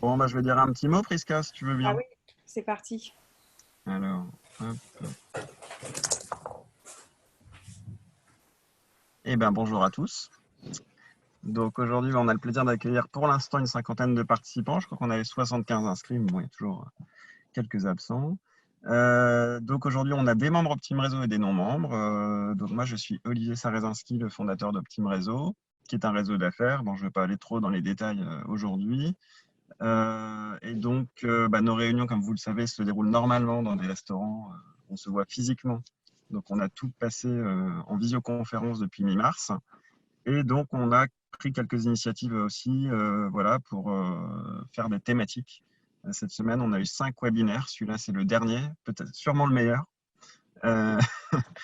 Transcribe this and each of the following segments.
Bon, bah, je vais dire un petit mot, Prisca, si tu veux Ah bien. oui, c'est parti. Alors, hop. Eh bien, bonjour à tous. Donc aujourd'hui, on a le plaisir d'accueillir pour l'instant une cinquantaine de participants. Je crois qu'on avait 75 inscrits, mais bon, il y a toujours quelques absents. Donc aujourd'hui, on a des membres Optim Réseau et des non-membres. Donc moi, je suis Olivier Sarezinski, le fondateur d'Optim Réseau, qui est un réseau d'affaires dont je ne vais pas aller trop dans les détails aujourd'hui. Et donc, nos réunions, comme vous le savez, se déroulent normalement dans des restaurants. On se voit physiquement. Donc, on a tout passé en visioconférence depuis mi-mars. Et donc, on a pris quelques initiatives aussi voilà, pour faire des thématiques. Cette semaine, on a eu 5 webinaires. Celui-là, c'est le dernier, peut-être sûrement le meilleur. Euh,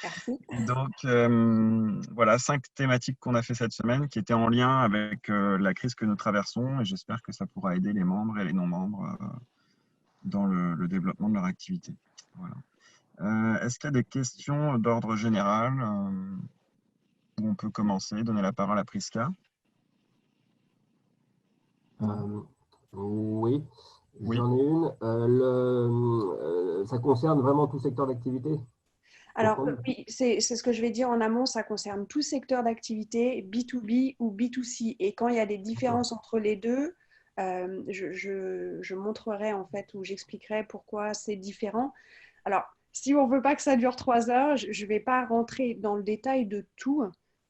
Merci. et donc, voilà, 5 thématiques qu'on a fait cette semaine qui étaient en lien avec la crise que nous traversons. Et j'espère que ça pourra aider les membres et les non-membres dans le développement de leur activité. Voilà. Est-ce qu'il y a des questions d'ordre général où on peut commencer, donner la parole à Prisca? Oui, Oui. j'en ai une. Ça concerne vraiment tout secteur d'activité? Alors oui, c'est ce que je vais dire en amont, ça concerne tout secteur d'activité, B2B ou B2C. Et quand il y a des différences entre les deux, je montrerai en fait ou j'expliquerai pourquoi c'est différent. Alors, si on ne veut pas que ça dure 3 heures, je ne vais pas rentrer dans le détail de tout.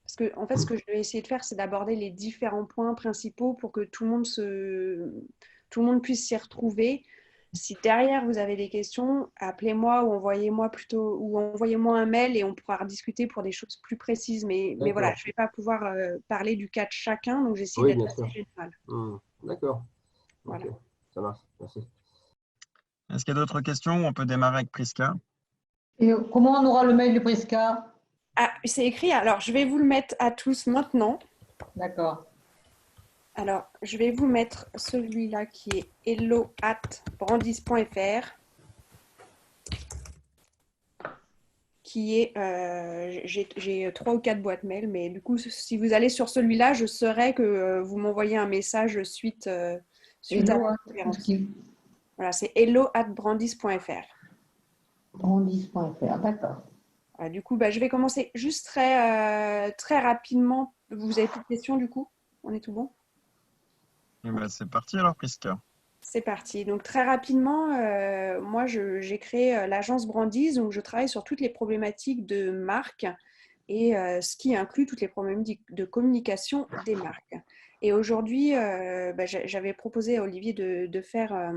Parce que en fait, ce que je vais essayer de faire, c'est d'aborder les différents points principaux pour que tout le monde puisse s'y retrouver. Si derrière vous avez des questions, appelez-moi ou envoyez-moi un mail et on pourra rediscuter pour des choses plus précises. Mais voilà, je ne vais pas pouvoir parler du cas de chacun, donc j'essaie Oui, d'être bien assez sûr. générale. D'accord. Voilà. Ok, ça marche. Merci. Est-ce qu'il y a d'autres questions où on peut démarrer avec Prisca? Et comment on aura le mail de Prisca? Ah, c'est écrit. Alors, je vais vous le mettre à tous maintenant. D'accord. Alors, je vais vous mettre celui-là qui est hello@brandis.fr, qui est, j'ai 3 ou 4 boîtes mail, mais du coup, si vous allez sur celui-là, je saurai que vous m'envoyez un message suite à la conférence. Voilà, c'est hello@brandis.fr. Brandis.fr, d'accord. Voilà, du coup, je vais commencer juste très rapidement. Vous avez plus de questions du coup? On est tout bon? Eh ben, c'est parti alors, Prisca. C'est parti. Donc très rapidement, moi j'ai créé l'agence Brandies, donc je travaille sur toutes les problématiques de marque et ce qui inclut toutes les problématiques de communication des marques. Et aujourd'hui, j'avais proposé à Olivier de faire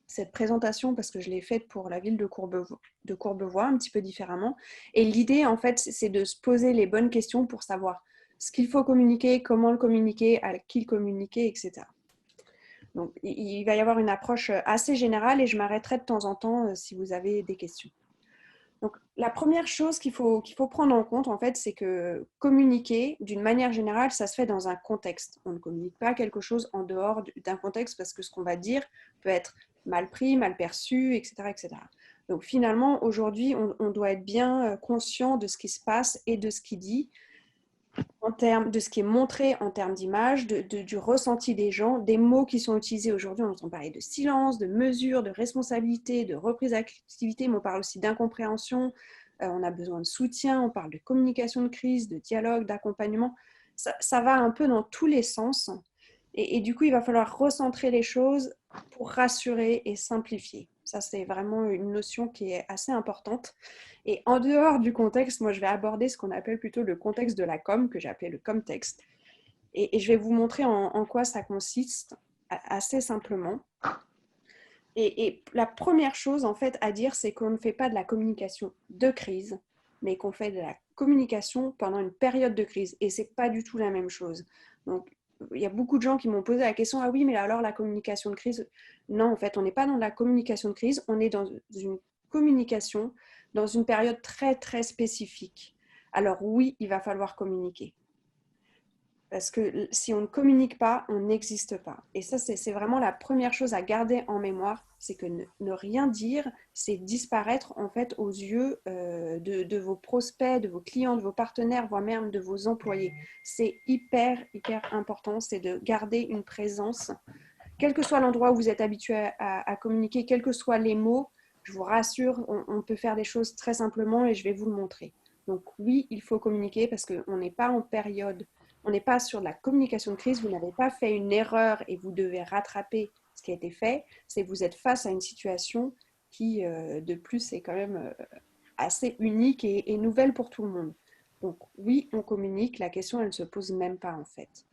cette présentation parce que je l'ai faite pour la ville de Courbevoie, un petit peu différemment. Et l'idée, en fait, c'est de se poser les bonnes questions pour savoir ce qu'il faut communiquer, comment le communiquer, à qui le communiquer, etc. Donc, il va y avoir une approche assez générale et je m'arrêterai de temps en temps si vous avez des questions. Donc, la première chose qu'il faut prendre en compte, en fait, c'est que communiquer, d'une manière générale, ça se fait dans un contexte. On ne communique pas quelque chose en dehors d'un contexte parce que ce qu'on va dire peut être mal pris, mal perçu, etc. etc. Donc, finalement, aujourd'hui, on doit être bien conscient de ce qui se passe et de ce qui dit, en termes de ce qui est montré en termes d'image, du ressenti des gens, des mots qui sont utilisés aujourd'hui. On entend parler de silence, de mesure, de responsabilité, de reprise d'activité, mais on parle aussi d'incompréhension. On a besoin de soutien, on parle de communication de crise, de dialogue, d'accompagnement. Ça va un peu dans tous les sens. Et du coup, il va falloir recentrer les choses pour rassurer et simplifier. Ça, c'est vraiment une notion qui est assez importante. Et en dehors du contexte, moi, je vais aborder ce qu'on appelle plutôt le contexte de la com, que j'ai appelé le comtexte. Et je vais vous montrer en quoi ça consiste assez simplement. Et la première chose, en fait, à dire, c'est qu'on ne fait pas de la communication de crise, mais qu'on fait de la communication pendant une période de crise. Et ce n'est pas du tout la même chose. Donc, il y a beaucoup de gens qui m'ont posé la question, ah oui, mais alors la communication de crise? Non, en fait, on n'est pas dans la communication de crise, on est dans une communication dans une période très, très spécifique. Alors oui, il va falloir communiquer. Parce que si on ne communique pas, on n'existe pas. Et ça, c'est vraiment la première chose à garder en mémoire, c'est que ne rien dire, c'est disparaître en fait aux yeux de vos prospects, de vos clients, de vos partenaires, voire même de vos employés. C'est hyper, hyper important, c'est de garder une présence quel que soit l'endroit où vous êtes habitué à communiquer, quels que soient les mots, je vous rassure, on peut faire des choses très simplement et je vais vous le montrer. Donc oui, il faut communiquer parce qu'on n'est pas en période, on n'est pas sur de la communication de crise, vous n'avez pas fait une erreur et vous devez rattraper ce qui a été fait, c'est que vous êtes face à une situation qui, de plus, est quand même assez unique et nouvelle pour tout le monde. Donc oui, on communique, la question, elle ne se pose même pas en fait.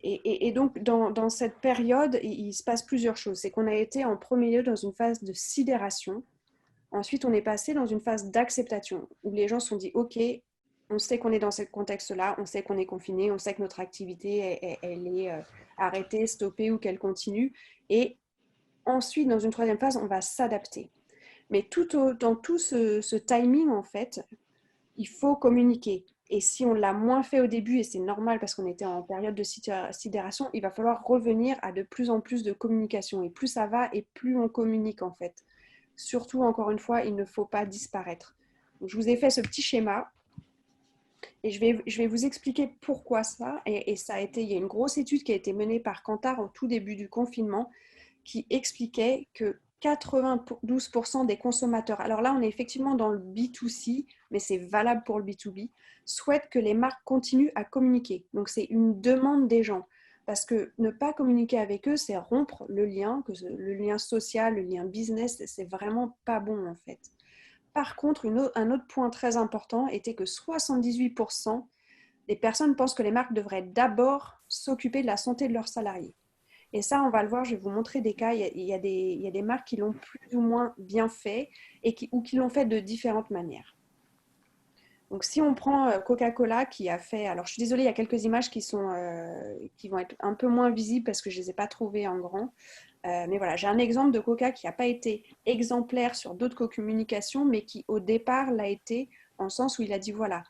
Et donc, dans cette période, il se passe plusieurs choses. C'est qu'on a été en premier lieu dans une phase de sidération. Ensuite, on est passé dans une phase d'acceptation, où les gens se sont dit, OK, on sait qu'on est dans ce contexte-là, on sait qu'on est confiné, on sait que notre activité, elle est arrêtée, stoppée ou qu'elle continue. Et ensuite, dans une troisième phase, on va s'adapter. Mais dans tout ce timing, en fait, il faut communiquer. Et si on l'a moins fait au début, et c'est normal parce qu'on était en période de sidération, il va falloir revenir à de plus en plus de communication. Et plus ça va, et plus on communique en fait. Surtout, encore une fois, il ne faut pas disparaître. Donc, je vous ai fait ce petit schéma et je vais vous expliquer pourquoi ça. Et ça a été, il y a une grosse étude qui a été menée par Kantar au tout début du confinement qui expliquait que 92% des consommateurs, alors là on est effectivement dans le B2C, mais c'est valable pour le B2B, souhaitent que les marques continuent à communiquer. Donc c'est une demande des gens. Parce que ne pas communiquer avec eux, c'est rompre le lien, le lien social, le lien business, c'est vraiment pas bon en fait. Par contre, un autre point très important était que 78% des personnes pensent que les marques devraient d'abord s'occuper de la santé de leurs salariés. Et ça, on va le voir, je vais vous montrer des cas. Il y a des marques qui l'ont plus ou moins bien fait ou qui l'ont fait de différentes manières. Donc, si on prend Coca-Cola qui a fait... Alors, je suis désolée, il y a quelques images qui vont être un peu moins visibles parce que je ne les ai pas trouvées en grand. Mais voilà, j'ai un exemple de Coca qui n'a pas été exemplaire sur d'autres communications, mais qui, au départ, l'a été en le sens où il a dit, voilà,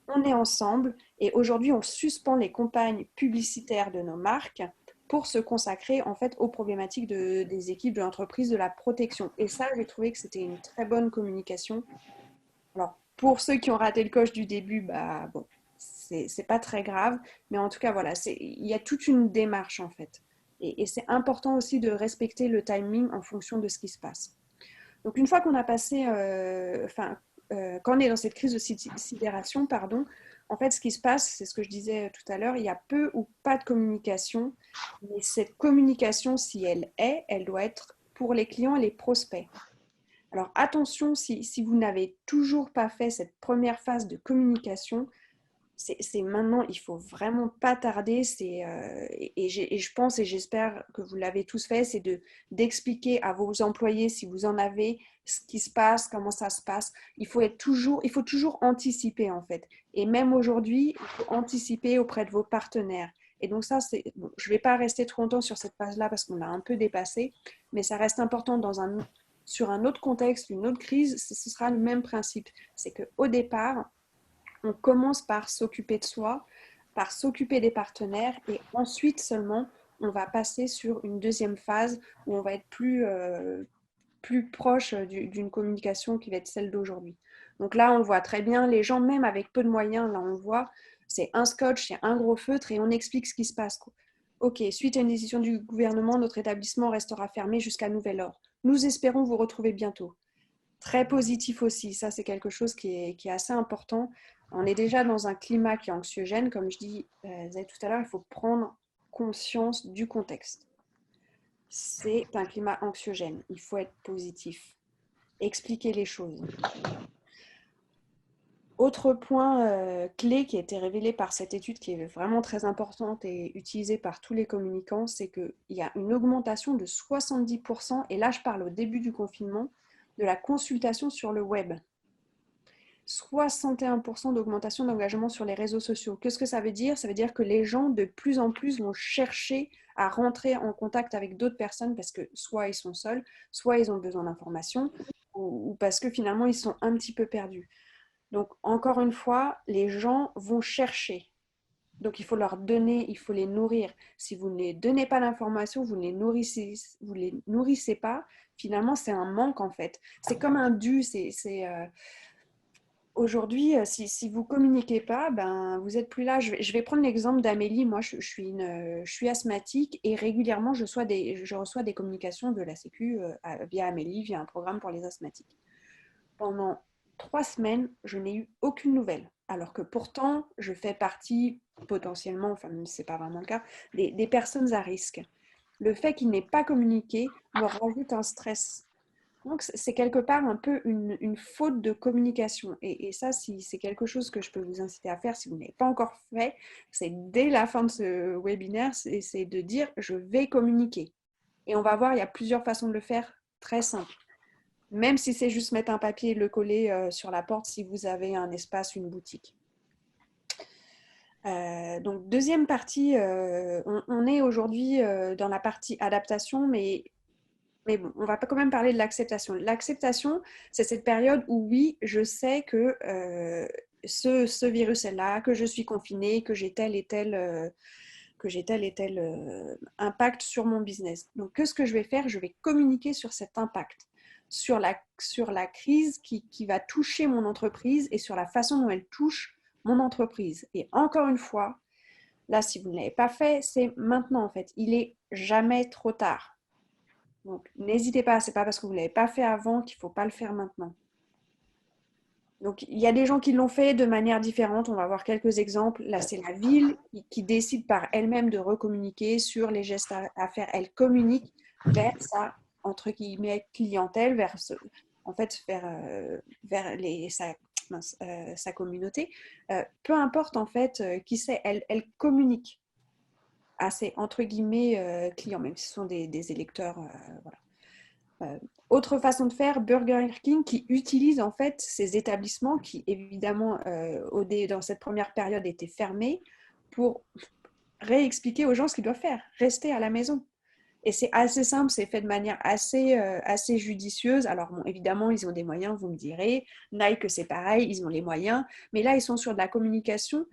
on est ensemble et aujourd'hui, on suspend les campagnes publicitaires de nos marques pour se consacrer en fait aux problématiques des équipes de l'entreprise de la protection. Et ça, j'ai trouvé que c'était une très bonne communication. Alors, pour ceux qui ont raté le coche du début, bah bon, c'est pas très grave, mais en tout cas, voilà, il y a toute une démarche en fait. Et c'est important aussi de respecter le timing en fonction de ce qui se passe. Donc, une fois qu'on a passé, quand on est dans cette crise de sidération, pardon, en fait, ce qui se passe, c'est ce que je disais tout à l'heure, il y a peu ou pas de communication, mais cette communication, si elle doit être pour les clients et les prospects. Alors attention, si vous n'avez toujours pas fait cette première phase de communication, c'est maintenant, il faut vraiment pas tarder. Et je pense et j'espère que vous l'avez tous fait, c'est d'expliquer à vos employés, si vous en avez, ce qui se passe, comment ça se passe. Il faut toujours anticiper en fait. Et même aujourd'hui, il faut anticiper auprès de vos partenaires. Et donc ça, bon, je ne vais pas rester trop longtemps sur cette phase-là parce qu'on l'a un peu dépassé, mais ça reste important sur un autre contexte, une autre crise, ce sera le même principe. C'est qu'au départ, on commence par s'occuper de soi, par s'occuper des partenaires et ensuite seulement on va passer sur une deuxième phase où on va être plus proche d'une communication qui va être celle d'aujourd'hui. Donc là, on le voit très bien, les gens, même avec peu de moyens, là on le voit, c'est un scotch, c'est un gros feutre et on explique ce qui se passe. Ok, suite à une décision du gouvernement, notre établissement restera fermé jusqu'à nouvel ordre. Nous espérons vous retrouver bientôt. Très positif aussi, ça c'est quelque chose qui est assez important. On est déjà dans un climat qui est anxiogène, comme je disais tout à l'heure, il faut prendre conscience du contexte. C'est un climat anxiogène, il faut être positif, expliquer les choses. Autre point clé qui a été révélé par cette étude qui est vraiment très importante et utilisée par tous les communicants, c'est qu'il y a une augmentation de 70%, et là je parle au début du confinement, de la consultation sur le web. 61% d'augmentation d'engagement sur les réseaux sociaux. Qu'est-ce que ça veut dire? Ça veut dire que les gens de plus en plus vont chercher à rentrer en contact avec d'autres personnes parce que soit ils sont seuls, soit ils ont besoin d'informations ou parce que finalement ils sont un petit peu perdus. Donc encore une fois, les gens vont chercher. Donc il faut leur donner, il faut les nourrir. Si vous ne les donnez pas l'information, vous ne les nourrissez pas, finalement c'est un manque en fait. C'est comme un dû, Aujourd'hui, si vous ne communiquez pas, ben, vous n'êtes plus là. Je vais prendre l'exemple d'Amélie. Moi, je suis asthmatique et régulièrement, je reçois des communications de la Sécu via Amélie, via un programme pour les asthmatiques. Pendant 3 semaines, je n'ai eu aucune nouvelle. Alors que pourtant, je fais partie potentiellement, enfin, même si ce n'est pas vraiment le cas, des personnes à risque. Le fait qu'il n'ait pas communiqué me rajoute un stress. Donc, c'est quelque part un peu une faute de communication. Et ça, si c'est quelque chose que je peux vous inciter à faire, si vous n'avez pas encore fait, c'est dès la fin de ce webinaire, c'est de dire « je vais communiquer ». Et on va voir, il y a plusieurs façons de le faire, très simple. Même si c'est juste mettre un papier et le coller sur la porte si vous avez un espace, une boutique. Donc, deuxième partie, on est aujourd'hui dans la partie adaptation, mais bon, on va quand même parler de l'acceptation. L'acceptation, c'est cette période où oui, je sais que ce virus est là, que je suis confinée, que j'ai tel et tel impact sur mon business. Donc, qu'est-ce que je vais faire? Je vais communiquer sur cet impact, sur la crise qui va toucher mon entreprise et sur la façon dont elle touche mon entreprise. Et encore une fois, là, si vous ne l'avez pas fait, c'est maintenant en fait. Il est jamais trop tard. Donc, n'hésitez pas, ce n'est pas parce que vous ne l'avez pas fait avant qu'il ne faut pas le faire maintenant. Donc, il y a des gens qui l'ont fait de manière différente. On va voir quelques exemples. Là, c'est la ville qui décide par elle-même de recommuniquer sur les gestes à faire. Elle communique vers sa, entre guillemets, clientèle, vers sa communauté. Peu importe, en fait, qui c'est, elle communique à ses, entre guillemets, clients, même si ce sont des électeurs. Voilà. Autre façon de faire, Burger King qui utilise en fait ces établissements qui évidemment dans cette première période étaient fermés pour réexpliquer aux gens ce qu'ils doivent faire, rester à la maison. Et c'est assez simple, c'est fait de manière assez judicieuse. Alors bon, évidemment, ils ont des moyens, vous me direz. Nike, c'est pareil, ils ont les moyens. Mais là, ils sont sur de la communication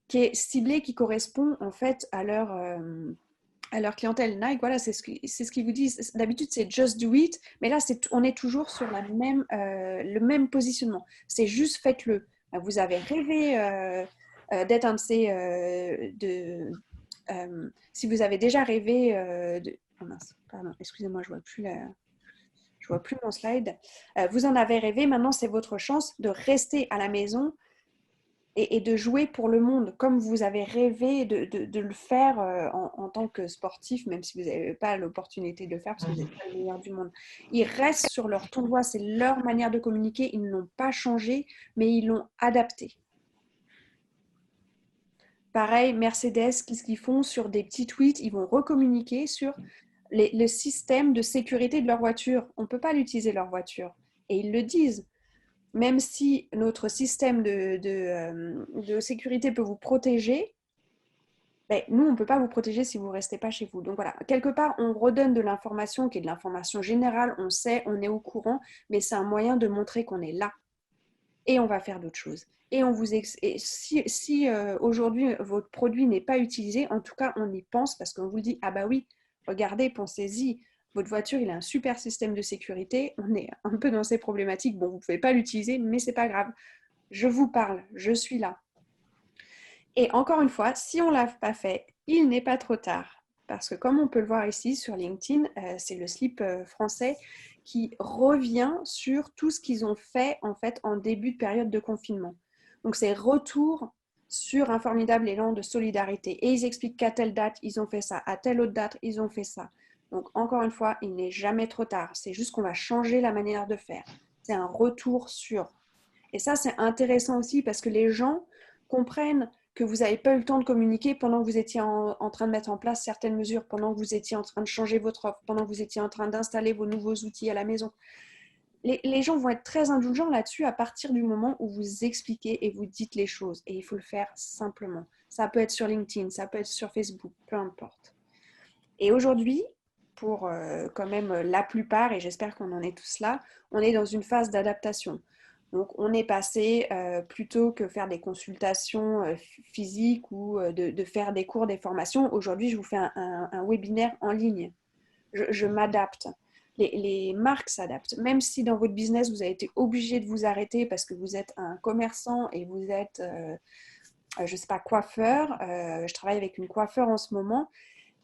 qui est ciblée, qui correspond en fait à leur clientèle. Nike, voilà, c'est ce qu'ils vous disent. D'habitude, c'est just do it, mais là, on est toujours sur le même positionnement. C'est juste faites-le. Vous avez rêvé d'être un de ces... si vous avez déjà rêvé de... Oh mince, pardon, excusez-moi, je vois plus mon slide. Vous en avez rêvé, maintenant, c'est votre chance de rester à la maison et de jouer pour le monde, comme vous avez rêvé de le faire en tant que sportif, même si vous n'avez pas l'opportunité de le faire parce que vous n'êtes pas le meilleur du monde. Ils restent sur leur ton de voix, c'est leur manière de communiquer, ils ne l'ont pas changé, mais ils l'ont adapté. Pareil, Mercedes, qu'est-ce qu'ils font sur des petits tweets? Ils vont recommuniquer sur le système de sécurité de leur voiture. On ne peut pas l'utiliser leur voiture. Et ils le disent. Même si notre système de sécurité peut vous protéger, ben, nous, on ne peut pas vous protéger si vous ne restez pas chez vous. Donc voilà, quelque part, on redonne de l'information qui est de l'information générale, on sait, on est au courant, mais c'est un moyen de montrer qu'on est là. Et on va faire d'autres choses. Et si aujourd'hui, votre produit n'est pas utilisé, en tout cas, on y pense parce qu'on vous dit, ah bah oui, regardez, pensez-y, votre voiture, il a un super système de sécurité, on est un peu dans ces problématiques, bon, vous ne pouvez pas l'utiliser, mais ce n'est pas grave. Je vous parle, je suis là. Et encore une fois, si on ne l'a pas fait, il n'est pas trop tard. Parce que comme on peut le voir ici sur LinkedIn, c'est le slip français qui revient sur tout ce qu'ils ont fait en fait en début de période de confinement. Donc c'est retour sur un formidable élan de solidarité. Et ils expliquent qu'à telle date, ils ont fait ça, à telle autre date, ils ont fait ça. Donc encore une fois, il n'est jamais trop tard. C'est juste qu'on va changer la manière de faire. C'est un retour sur. Et ça, c'est intéressant aussi parce que les gens comprennent que vous n'avez pas eu le temps de communiquer pendant que vous étiez en train de mettre en place certaines mesures, pendant que vous étiez en train de changer votre offre, pendant que vous étiez en train d'installer vos nouveaux outils à la maison. Les gens vont être très indulgents là-dessus à partir du moment où vous expliquez et vous dites les choses. Et il faut le faire simplement. Ça peut être sur LinkedIn, ça peut être sur Facebook, peu importe. Et aujourd'hui, pour quand même la plupart, et j'espère qu'on en est tous là, on est dans une phase d'adaptation. Donc, on est passé, plutôt que faire des consultations physiques ou de faire des cours, des formations, aujourd'hui, je vous fais un webinaire en ligne. Je m'adapte. Les marques s'adaptent. Même si dans votre business, vous avez été obligé de vous arrêter parce que vous êtes un commerçant et vous êtes, je ne sais pas, coiffeur. Je travaille avec une coiffeur en ce moment.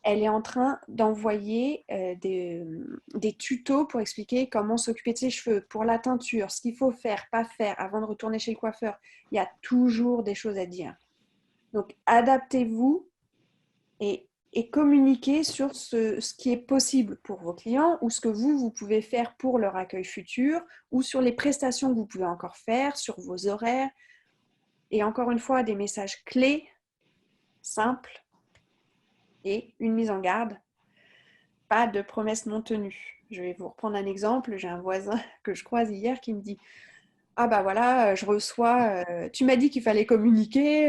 Elle est en train d'envoyer des tutos pour expliquer comment s'occuper de ses cheveux, pour la teinture, ce qu'il faut faire, pas faire avant de retourner chez le coiffeur. Il y a toujours des choses à dire. Donc, adaptez-vous et communiquez sur ce qui est possible pour vos clients ou ce que vous pouvez faire pour leur accueil futur ou sur les prestations que vous pouvez encore faire, sur vos horaires. Et encore une fois, des messages clés, simples et une mise en garde. Pas de promesses non tenues. Je vais vous reprendre un exemple. J'ai un voisin que je croise hier qui me dit « Ah bah voilà, je reçois, tu m'as dit qu'il fallait communiquer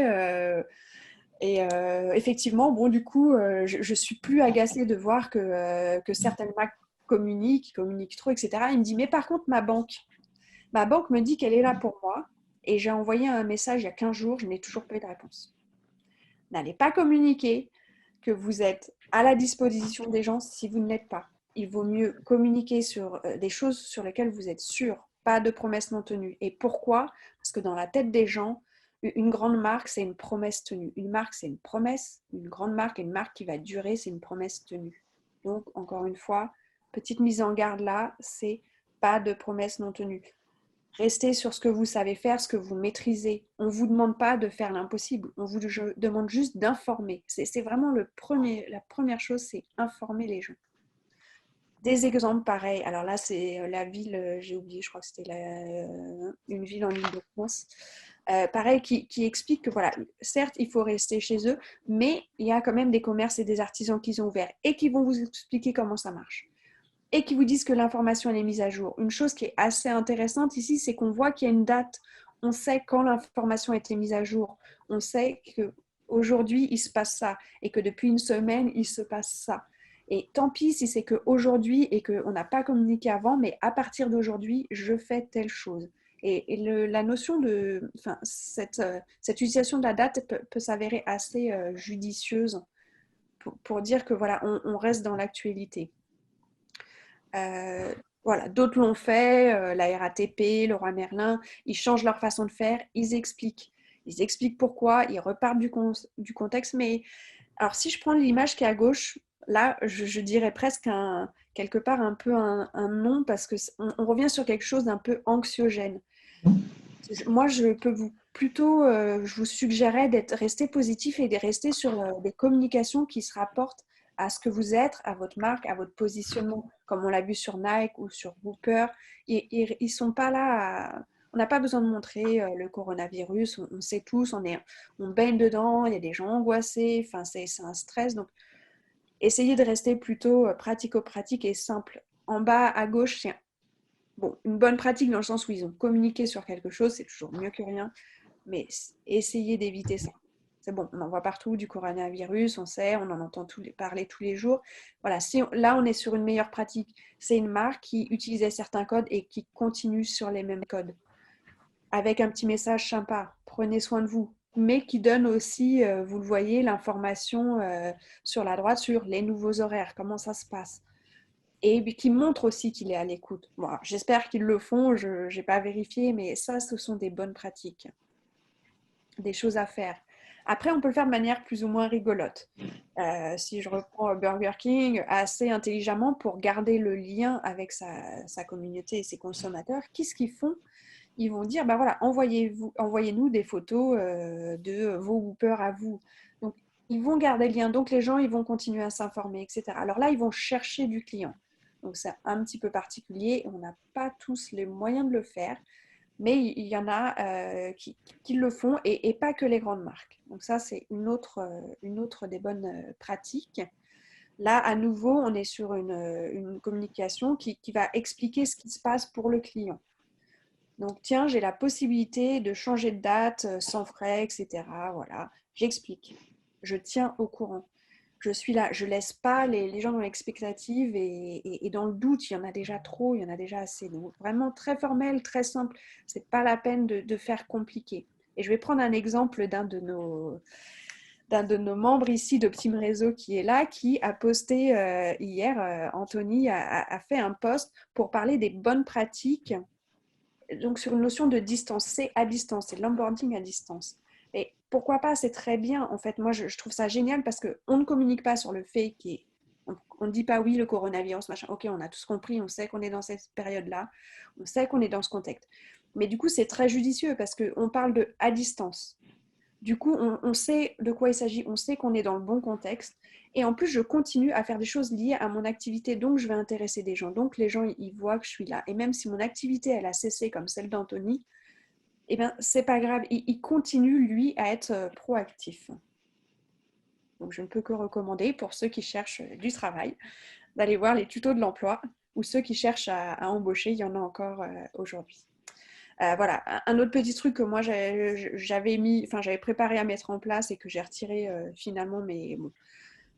et effectivement, bon du coup, je suis plus agacée de voir que certaines marques communiquent trop, etc. » Il me dit « Mais par contre, ma banque me dit qu'elle est là pour moi et j'ai envoyé un message il y a 15 jours, je n'ai toujours pas eu de réponse. » N'allez pas communiquer que vous êtes à la disposition des gens si vous ne l'êtes pas. Il vaut mieux communiquer sur des choses sur lesquelles vous êtes sûr, pas de promesses non tenues. Et pourquoi? Parce que dans la tête des gens, une grande marque, c'est une promesse tenue. Une marque, c'est une promesse. Une grande marque, une marque qui va durer, c'est une promesse tenue. Donc, encore une fois, petite mise en garde là, c'est pas de promesses non tenues. Restez sur ce que vous savez faire, ce que vous maîtrisez. On ne vous demande pas de faire l'impossible. On vous demande juste d'informer. C'est vraiment la première chose, c'est informer les gens. Des exemples pareils. Alors là, c'est la ville, j'ai oublié, je crois que c'était une ville en Île-de-France. Pareil, qui explique que voilà, certes, il faut rester chez eux, mais il y a quand même des commerces et des artisans qui ont ouvert et qui vont vous expliquer comment ça marche. Et qui vous disent que l'information elle est mise à jour. Une chose qui est assez intéressante ici, c'est qu'on voit qu'il y a une date. On sait quand l'information a été mise à jour. On sait qu'aujourd'hui, il se passe ça et que depuis une semaine, il se passe ça. Et tant pis si c'est qu'aujourd'hui et qu'on n'a pas communiqué avant, mais à partir d'aujourd'hui, je fais telle chose. Et la notion de... Enfin, cette utilisation de la date peut s'avérer assez judicieuse pour dire que voilà, on reste dans l'actualité. Voilà, d'autres l'ont fait, la RATP, Leroy Merlin, ils changent leur façon de faire, ils expliquent pourquoi, ils repartent du contexte. Mais alors, si je prends l'image qui est à gauche, là, je dirais presque quelque part un peu un non, parce qu'on revient sur quelque chose d'un peu anxiogène. Moi, je peux je vous suggérerais d'être resté positif et de rester sur des communications qui se rapportent à ce que vous êtes, à votre marque, à votre positionnement, comme on l'a vu sur Nike ou sur Whooper. Ils sont pas là on n'a pas besoin de montrer le coronavirus, on sait tous, on baigne dedans, il y a des gens angoissés, enfin, c'est un stress. Donc, essayez de rester plutôt pratico-pratique et simple. En bas à gauche, c'est une bonne pratique dans le sens où ils ont communiqué sur quelque chose, c'est toujours mieux que rien, mais essayez d'éviter ça. C'est bon, on en voit partout du coronavirus, on sait, on en entend parler tous les jours. Voilà, là on est sur une meilleure pratique. C'est une marque qui utilisait certains codes et qui continue sur les mêmes codes. Avec un petit message sympa, prenez soin de vous, mais qui donne aussi, vous le voyez, l'information sur la droite sur les nouveaux horaires, comment ça se passe. Et qui montre aussi qu'il est à l'écoute. Bon, j'espère qu'ils le font, je n'ai pas vérifié, mais ça, ce sont des bonnes pratiques, des choses à faire. Après, on peut le faire de manière plus ou moins rigolote. Si je reprends Burger King, assez intelligemment pour garder le lien avec sa communauté et ses consommateurs, qu'est-ce qu'ils font? Ils vont dire, bah voilà, envoyez-nous des photos de vos Whoopers à vous. Donc, ils vont garder le lien. Donc, les gens, ils vont continuer à s'informer, etc. Alors là, ils vont chercher du client. Donc, c'est un petit peu particulier. On n'a pas tous les moyens de le faire, mais il y en a qui le font et pas que les grandes marques. Donc, ça, c'est une autre des bonnes pratiques. Là, à nouveau, on est sur une communication qui va expliquer ce qui se passe pour le client. Donc, tiens, j'ai la possibilité de changer de date sans frais, etc. Voilà, j'explique. Je tiens au courant. Je suis là, je ne laisse pas les gens dans l'expectative et dans le doute. Il y en a déjà trop, il y en a déjà assez. Donc, vraiment très formel, très simple. Ce n'est pas la peine de faire compliqué. Et je vais prendre un exemple d'un de d'un de nos membres ici d'Optime Réseau qui est là, qui a posté hier, Anthony a fait un post pour parler des bonnes pratiques, donc sur une notion de distance, c'est à distance, c'est de l'onboarding à distance. Et pourquoi pas, c'est très bien. En fait, moi, je trouve ça génial parce qu'on ne communique pas sur le fait on ne dit pas oui, le coronavirus, machin. Ok, on a tous compris, on sait qu'on est dans cette période-là, on sait qu'on est dans ce contexte. Mais du coup, c'est très judicieux parce qu'on parle de à distance. Du coup, on sait de quoi il s'agit, on sait qu'on est dans le bon contexte. Et en plus, je continue à faire des choses liées à mon activité, donc je vais intéresser des gens. Donc les gens, ils voient que je suis là. Et même si mon activité, elle a cessé comme celle d'Anthony, eh bien, c'est pas grave. Il continue, lui, à être proactif. Donc je ne peux que recommander pour ceux qui cherchent du travail d'aller voir les tutos de l'emploi ou ceux qui cherchent à embaucher, il y en a encore aujourd'hui. Voilà, un autre petit truc que moi j'avais préparé à mettre en place et que j'ai retiré finalement, mais bon,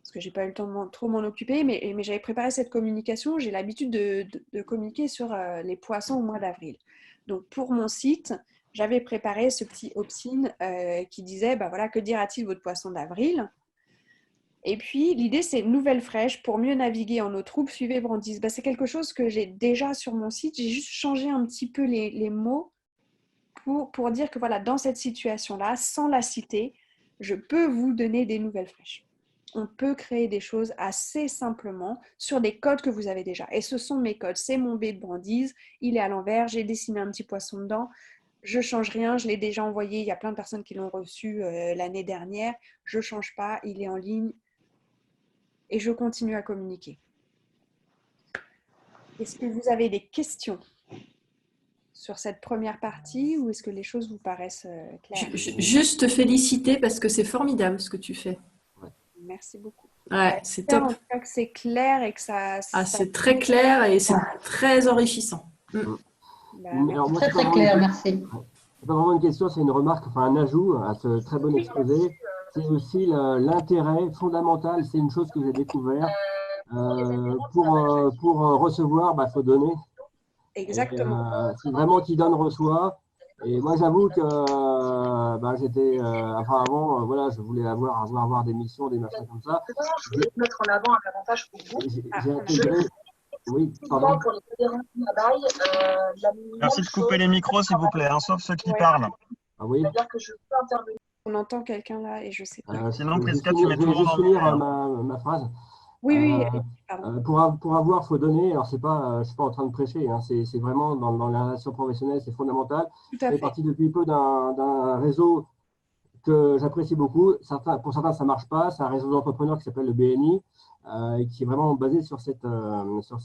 parce que j'ai pas eu le temps de trop m'en occuper, mais j'avais préparé cette communication. J'ai l'habitude de communiquer sur les poissons au mois d'avril. Donc pour mon site, j'avais préparé ce petit opt-in qui disait, bah voilà, que dira-t-il votre poisson d'avril? Et puis, l'idée, c'est nouvelle fraîche pour mieux naviguer en eau trouble, suivez Brandis. Bah, c'est quelque chose que j'ai déjà sur mon site. J'ai juste changé un petit peu les mots pour dire que voilà, dans cette situation-là, sans la citer, je peux vous donner des nouvelles fraîches. On peut créer des choses assez simplement sur des codes que vous avez déjà. Et ce sont mes codes. C'est mon B de Brandis. Il est à l'envers. J'ai dessiné un petit poisson dedans. Je ne change rien. Je l'ai déjà envoyé. Il y a plein de personnes qui l'ont reçu l'année dernière. Je ne change pas. Il est en ligne. Et je continue à communiquer. Est-ce que vous avez des questions sur cette première partie ou est-ce que les choses vous paraissent claires? Juste te féliciter parce que c'est formidable ce que tu fais. Merci beaucoup. Ouais, c'est top. En tout cas que c'est clair et que ça... c'est très clair et c'est très enrichissant. Alors, moi, Très, très clair, merci. C'est pas vraiment une question, c'est une remarque, enfin un ajout à ce très bon exposé. C'est aussi l'intérêt fondamental, c'est une chose que j'ai découvert. Pour recevoir, il faut donner. Exactement. C'est vraiment qui donne, reçoit. Et moi, j'avoue que j'étais, avant, voilà, je voulais avoir des missions, des machins comme ça. Je voulais mettre en avant un avantage pour vous. J'ai intégré. Oui, pardon. Pour les fédérants de travail, Merci de couper les micros, s'il vous plaît, hein, sauf ceux qui parlent. Ah oui. C'est-à-dire que je peux intervenir. On entend quelqu'un là et je sais pas. Sinon, je Prisca, tu mets tout le vais monde juste en finir muet. ma phrase. Oui, pardon. Pour avoir, faut donner. Alors, je suis pas en train de prêcher. Hein, c'est vraiment dans la relation professionnelle, c'est fondamental. Tout Je à fais fait. partie depuis peu d'un réseau que j'apprécie beaucoup. Pour certains, ça marche pas. C'est un réseau d'entrepreneurs qui s'appelle le BNI, et qui est vraiment basé sur cette relation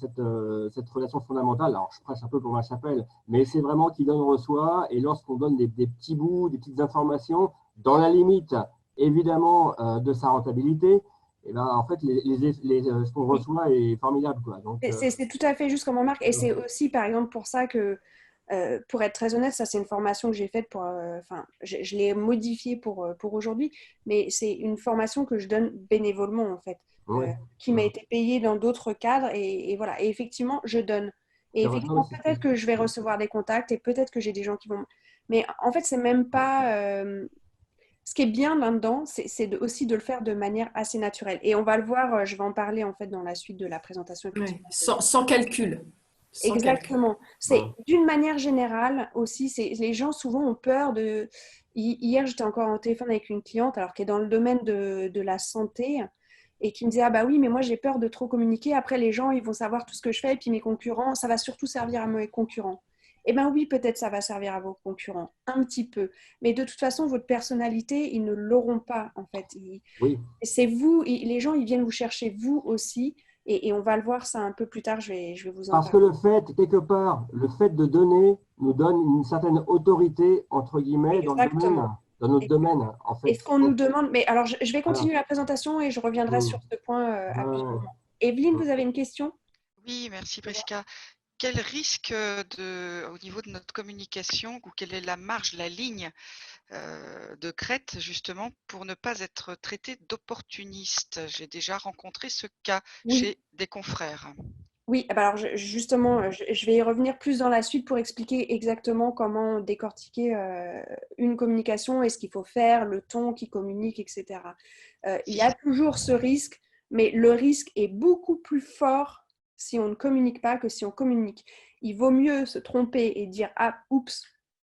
fondamentale. Alors, je prêche un peu pour ma chapelle, mais c'est vraiment qui donne, reçoit. Et lorsqu'on donne des petits bouts, des petites informations, dans la limite, évidemment, de sa rentabilité, et ben, en fait, ce qu'on reçoit est formidable, quoi. Donc, C'est tout à fait juste comme remarque. Et c'est aussi, par exemple, pour ça que, pour être très honnête, ça c'est une formation que j'ai faite pour... je l'ai modifiée pour aujourd'hui, mais c'est une formation que je donne bénévolement, en fait, qui m'a été payée dans d'autres cadres. Et voilà. Et effectivement, je donne. Et effectivement, peut-être que je vais recevoir des contacts et peut-être que j'ai des gens qui vont... Mais en fait, c'est même pas... Ce qui est bien là-dedans, c'est aussi de le faire de manière assez naturelle. Et on va le voir, je vais en parler en fait dans la suite de la présentation. Ouais, sans calcul. Exactement. C'est d'une manière générale aussi, les gens souvent ont peur de... Hier, j'étais encore en téléphone avec une cliente alors qui est dans le domaine de la santé et qui me disait, ah bah oui, mais moi j'ai peur de trop communiquer. Après, les gens, ils vont savoir tout ce que je fais et puis mes concurrents, ça va surtout servir à mes concurrents. Eh bien oui, peut-être ça va servir à vos concurrents, un petit peu. Mais de toute façon, votre personnalité, ils ne l'auront pas, en fait. C'est vous, les gens, ils viennent vous chercher vous aussi. Et on va le voir ça un peu plus tard, je vais vous en parler. Parce que le fait, quelque part, le fait de donner nous donne une certaine autorité, entre guillemets, dans notre domaine. En fait. Et ce qu'on nous demande, mais alors je vais continuer la présentation et je reviendrai sur ce point à plusieurs moments. Evelyne, vous avez une question? Oui, merci Prisca. Quel risque au niveau de notre communication ou quelle est la marge, la ligne de crête justement pour ne pas être traité d'opportuniste? J'ai déjà rencontré ce cas chez des confrères. Oui, ah bah alors justement, je vais y revenir plus dans la suite pour expliquer exactement comment décortiquer une communication et ce qu'il faut faire, le ton qui communique, etc. Il y a toujours ce risque, mais le risque est beaucoup plus fort si on ne communique pas que si on communique. Il vaut mieux se tromper et dire ah, oups,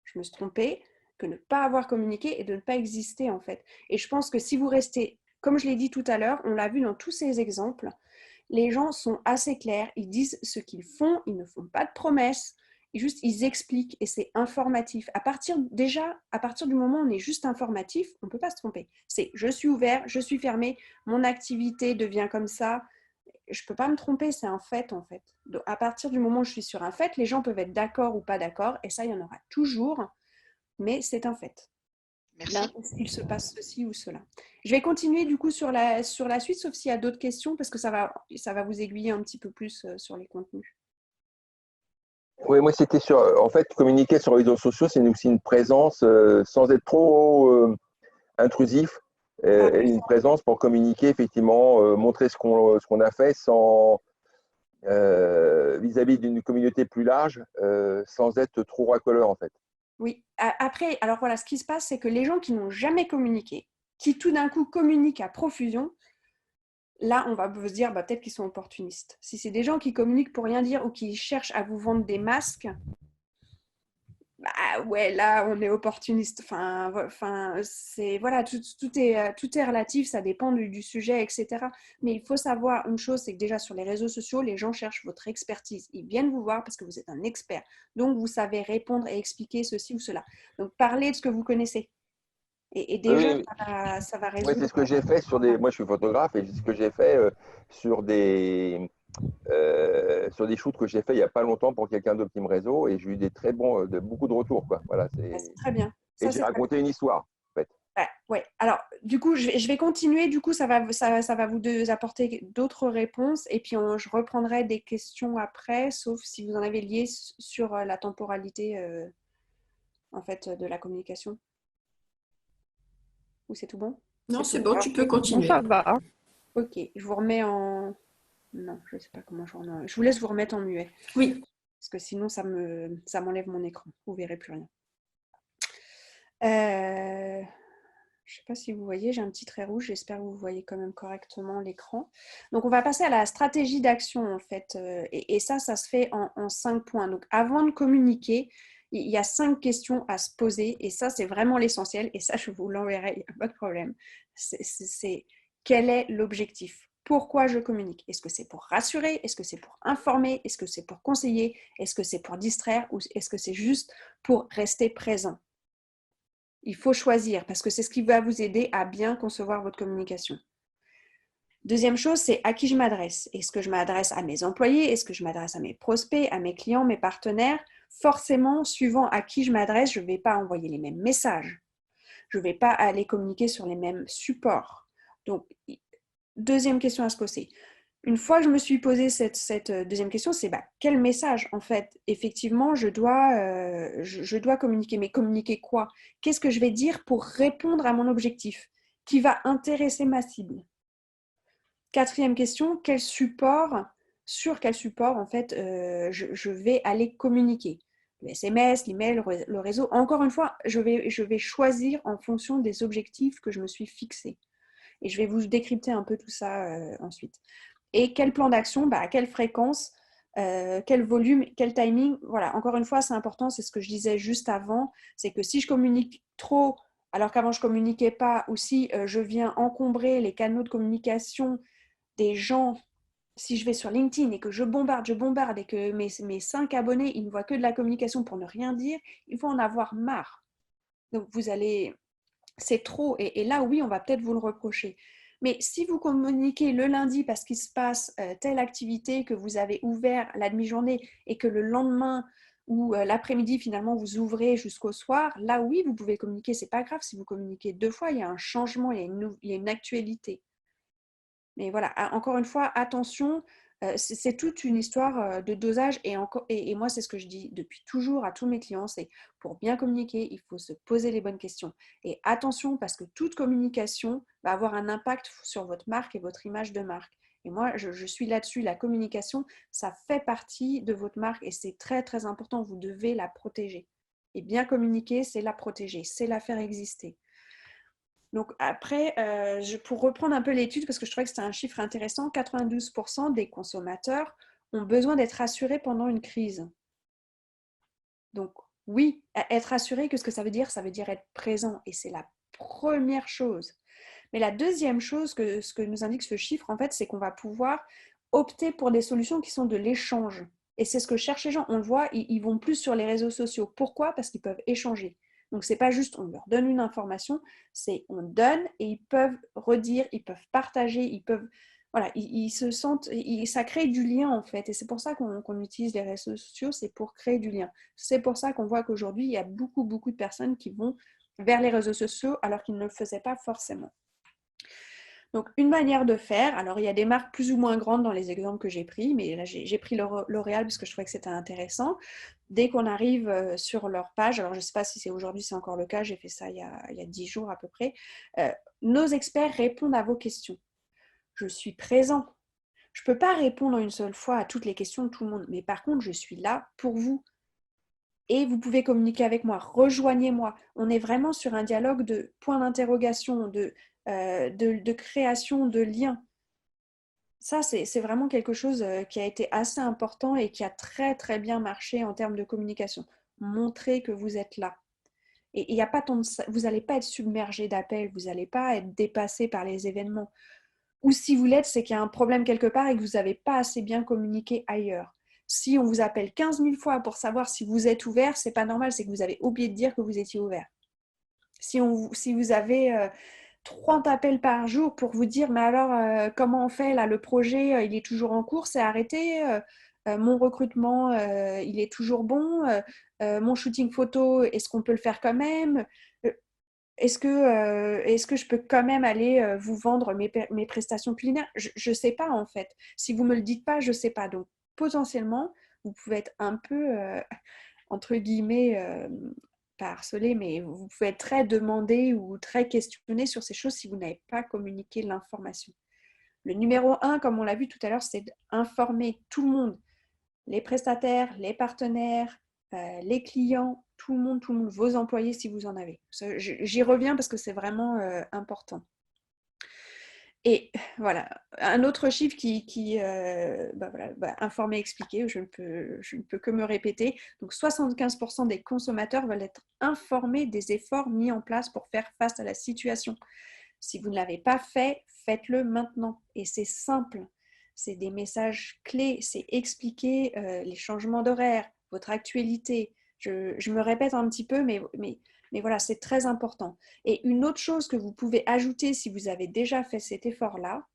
je me suis trompée, que ne pas avoir communiqué et de ne pas exister en fait. Et je pense que si vous restez, comme je l'ai dit tout à l'heure, on l'a vu dans tous ces exemples, les gens sont assez clairs, ils disent ce qu'ils font, ils ne font pas de promesses, juste ils expliquent et c'est informatif. À partir du moment où on est juste informatif, on ne peut pas se tromper. C'est je suis ouvert, je suis fermé, mon activité devient comme ça. Je ne peux pas me tromper, c'est un fait en fait. Donc, à partir du moment où je suis sur un fait, les gens peuvent être d'accord ou pas d'accord, et ça, il y en aura toujours, mais c'est un fait. Là, Merci. il se passe ceci ou cela. Je vais continuer du coup sur la suite, sauf s'il y a d'autres questions, parce que ça va vous aiguiller un petit peu plus sur les contenus. Oui, moi, c'était sur. En fait, communiquer sur les réseaux sociaux, c'est aussi une présence sans être trop intrusif et une présence pour communiquer, effectivement, montrer ce qu'on a fait sans vis-à-vis d'une communauté plus large, sans être trop racoleur, en fait. Oui, après, alors voilà, ce qui se passe, c'est que les gens qui n'ont jamais communiqué, qui tout d'un coup communiquent à profusion, là, on va se dire, bah, peut-être qu'ils sont opportunistes. Si c'est des gens qui communiquent pour rien dire ou qui cherchent à vous vendre des masques, bah ouais, là, on est opportuniste. Enfin c'est voilà, tout est relatif, ça dépend du sujet, etc. Mais il faut savoir une chose, c'est que déjà sur les réseaux sociaux, les gens cherchent votre expertise. Ils viennent vous voir parce que vous êtes un expert. Donc, vous savez répondre et expliquer ceci ou cela. Donc, parlez de ce que vous connaissez. Et déjà, Oui, ça va oui, c'est résoudre. ce que j'ai fait sur des. Moi, je suis photographe et c'est ce que j'ai fait sur des shoots que j'ai fait il n'y a pas longtemps pour quelqu'un d'Optime Réseau et j'ai eu des très bons, beaucoup de retours, quoi. Voilà, C'est très bien. et Ça, j'ai c'est très bien. raconté une histoire, en fait. Ouais, ouais. Alors, du coup, je vais continuer. Du coup, ça va vous apporter d'autres réponses. Et puis, je reprendrai des questions après, sauf si vous en avez lié sur la temporalité en fait, de la communication. Ou c'est tout bon? Non, C'est tout c'est bon. bon, Alors, tu peux Bon, continuer. ça va. ok, je vous remets en... Non, je ne sais pas comment je remets. Je vous laisse vous remettre en muet. Oui. Parce que sinon, ça m'enlève mon écran. Vous ne verrez plus rien. Je ne sais pas si vous voyez, j'ai un petit trait rouge. J'espère que vous voyez quand même correctement l'écran. Donc, on va passer à la stratégie d'action, en fait. Et ça se fait en 5 points. Donc, avant de communiquer, il y a 5 questions à se poser. Et ça, c'est vraiment l'essentiel. Et ça, je vous l'enverrai, il n'y a pas de problème. C'est quel est l'objectif? Pourquoi je communique? Est-ce que c'est pour rassurer? Est-ce que c'est pour informer? Est-ce que c'est pour conseiller? Est-ce que c'est pour distraire? Ou est-ce que c'est juste pour rester présent? Il faut choisir parce que c'est ce qui va vous aider à bien concevoir votre communication. Deuxième chose, c'est à qui je m'adresse. Est-ce que je m'adresse à mes employés? Est-ce que je m'adresse à mes prospects, à mes clients, mes partenaires? Forcément, suivant à qui je m'adresse, je ne vais pas envoyer les mêmes messages. Je ne vais pas aller communiquer sur les mêmes supports. Donc, deuxième question à se poser. Une fois que je me suis posé cette deuxième question, c'est quel message en fait? Effectivement, je dois communiquer. Mais communiquer quoi? Qu'est-ce que je vais dire pour répondre à mon objectif qui va intéresser ma cible? Quatrième question, sur quel support en fait je vais aller communiquer? Le SMS, l'email, le réseau. Encore une fois, je vais choisir en fonction des objectifs que je me suis fixés. Et je vais vous décrypter un peu tout ça ensuite. Et quel plan d'action, à quelle fréquence, quel volume, quel timing. Voilà, encore une fois, c'est important, c'est ce que je disais juste avant, c'est que si je communique trop, alors qu'avant je ne communiquais pas, ou si je viens encombrer les canaux de communication des gens, si je vais sur LinkedIn et que je bombarde et que mes 5 abonnés, ils ne voient que de la communication pour ne rien dire, ils vont en avoir marre. Donc c'est trop. Et là, oui, on va peut-être vous le reprocher. Mais si vous communiquez le lundi parce qu'il se passe telle activité, que vous avez ouvert la demi-journée et que le lendemain ou l'après-midi, finalement, vous ouvrez jusqu'au soir, là, oui, vous pouvez communiquer. C'est pas grave si vous communiquez 2 fois, il y a un changement, il y a une actualité. Mais voilà, encore une fois, attention, c'est toute une histoire de dosage. Et moi, c'est ce que je dis depuis toujours à tous mes clients, c'est pour bien communiquer, il faut se poser les bonnes questions. Et attention, parce que toute communication va avoir un impact sur votre marque et votre image de marque. Et moi, je suis là-dessus. La communication, ça fait partie de votre marque et c'est très, très important. Vous devez la protéger. Et bien communiquer, c'est la protéger, c'est la faire exister. Donc après, pour reprendre un peu l'étude, parce que je trouvais que c'était un chiffre intéressant, 92% des consommateurs ont besoin d'être rassurés pendant une crise. Donc oui, être rassuré, qu'est-ce que ça veut dire? Ça veut dire être présent et c'est la première chose. Mais la deuxième chose, ce que nous indique ce chiffre, en fait, c'est qu'on va pouvoir opter pour des solutions qui sont de l'échange. Et c'est ce que cherchent les gens. On le voit, ils vont plus sur les réseaux sociaux. Pourquoi? Parce qu'ils peuvent échanger. Donc, ce n'est pas juste on leur donne une information, c'est on donne et ils peuvent redire, ils peuvent partager, ils peuvent. Voilà, ils se sentent. Ça crée du lien, en fait. Et c'est pour ça qu'on utilise les réseaux sociaux, c'est pour créer du lien. C'est pour ça qu'on voit qu'aujourd'hui, il y a beaucoup, beaucoup de personnes qui vont vers les réseaux sociaux alors qu'ils ne le faisaient pas forcément. Donc, une manière de faire, alors il y a des marques plus ou moins grandes dans les exemples que j'ai pris, mais là j'ai pris L'Oréal parce que je trouvais que c'était intéressant. Dès qu'on arrive sur leur page, alors je ne sais pas si c'est aujourd'hui, c'est encore le cas, j'ai fait ça il y a 10 jours à peu près, nos experts répondent à vos questions. Je suis présent. Je ne peux pas répondre une seule fois à toutes les questions de tout le monde, mais par contre, je suis là pour vous. Et vous pouvez communiquer avec moi, rejoignez-moi. On est vraiment sur un dialogue de point d'interrogation, de création de liens. Ça, c'est vraiment quelque chose qui a été assez important et qui a très très bien marché en termes de communication. Montrer que vous êtes là. Et y a pas tant de, vous n'allez pas être submergé d'appels, vous n'allez pas être dépassé par les événements. Ou si vous l'êtes, c'est qu'il y a un problème quelque part et que vous n'avez pas assez bien communiqué ailleurs. Si on vous appelle 15 000 fois pour savoir si vous êtes ouvert, c'est pas normal, c'est que vous avez oublié de dire que vous étiez ouvert. Si vous avez 30 appels par jour pour vous dire, mais alors, comment on fait là? Le projet, il est toujours en cours, c'est arrêté. Mon recrutement, il est toujours bon. Mon shooting photo, est-ce qu'on peut le faire quand même? Est-ce que je peux quand même aller vous vendre mes prestations culinaires? Je ne sais pas en fait. Si vous ne me le dites pas, je ne sais pas. Donc potentiellement, vous pouvez être un peu, entre guillemets, pas harcelé, mais vous pouvez être très demandé ou très questionné sur ces choses si vous n'avez pas communiqué l'information. Le numéro 1, comme on l'a vu tout à l'heure, c'est d'informer tout le monde, les prestataires, les partenaires, les clients, tout le monde, vos employés si vous en avez. J'y reviens parce que c'est vraiment important. Et voilà, un autre chiffre informer, expliquer, je ne peux que me répéter. Donc 75% des consommateurs veulent être informés des efforts mis en place pour faire face à la situation. Si vous ne l'avez pas fait, faites-le maintenant. Et c'est simple. C'est des messages clés, c'est expliquer les changements d'horaire, votre actualité. Je me répète un petit peu, mais voilà, c'est très important. Et une autre chose que vous pouvez ajouter si vous avez déjà fait cet effort-là,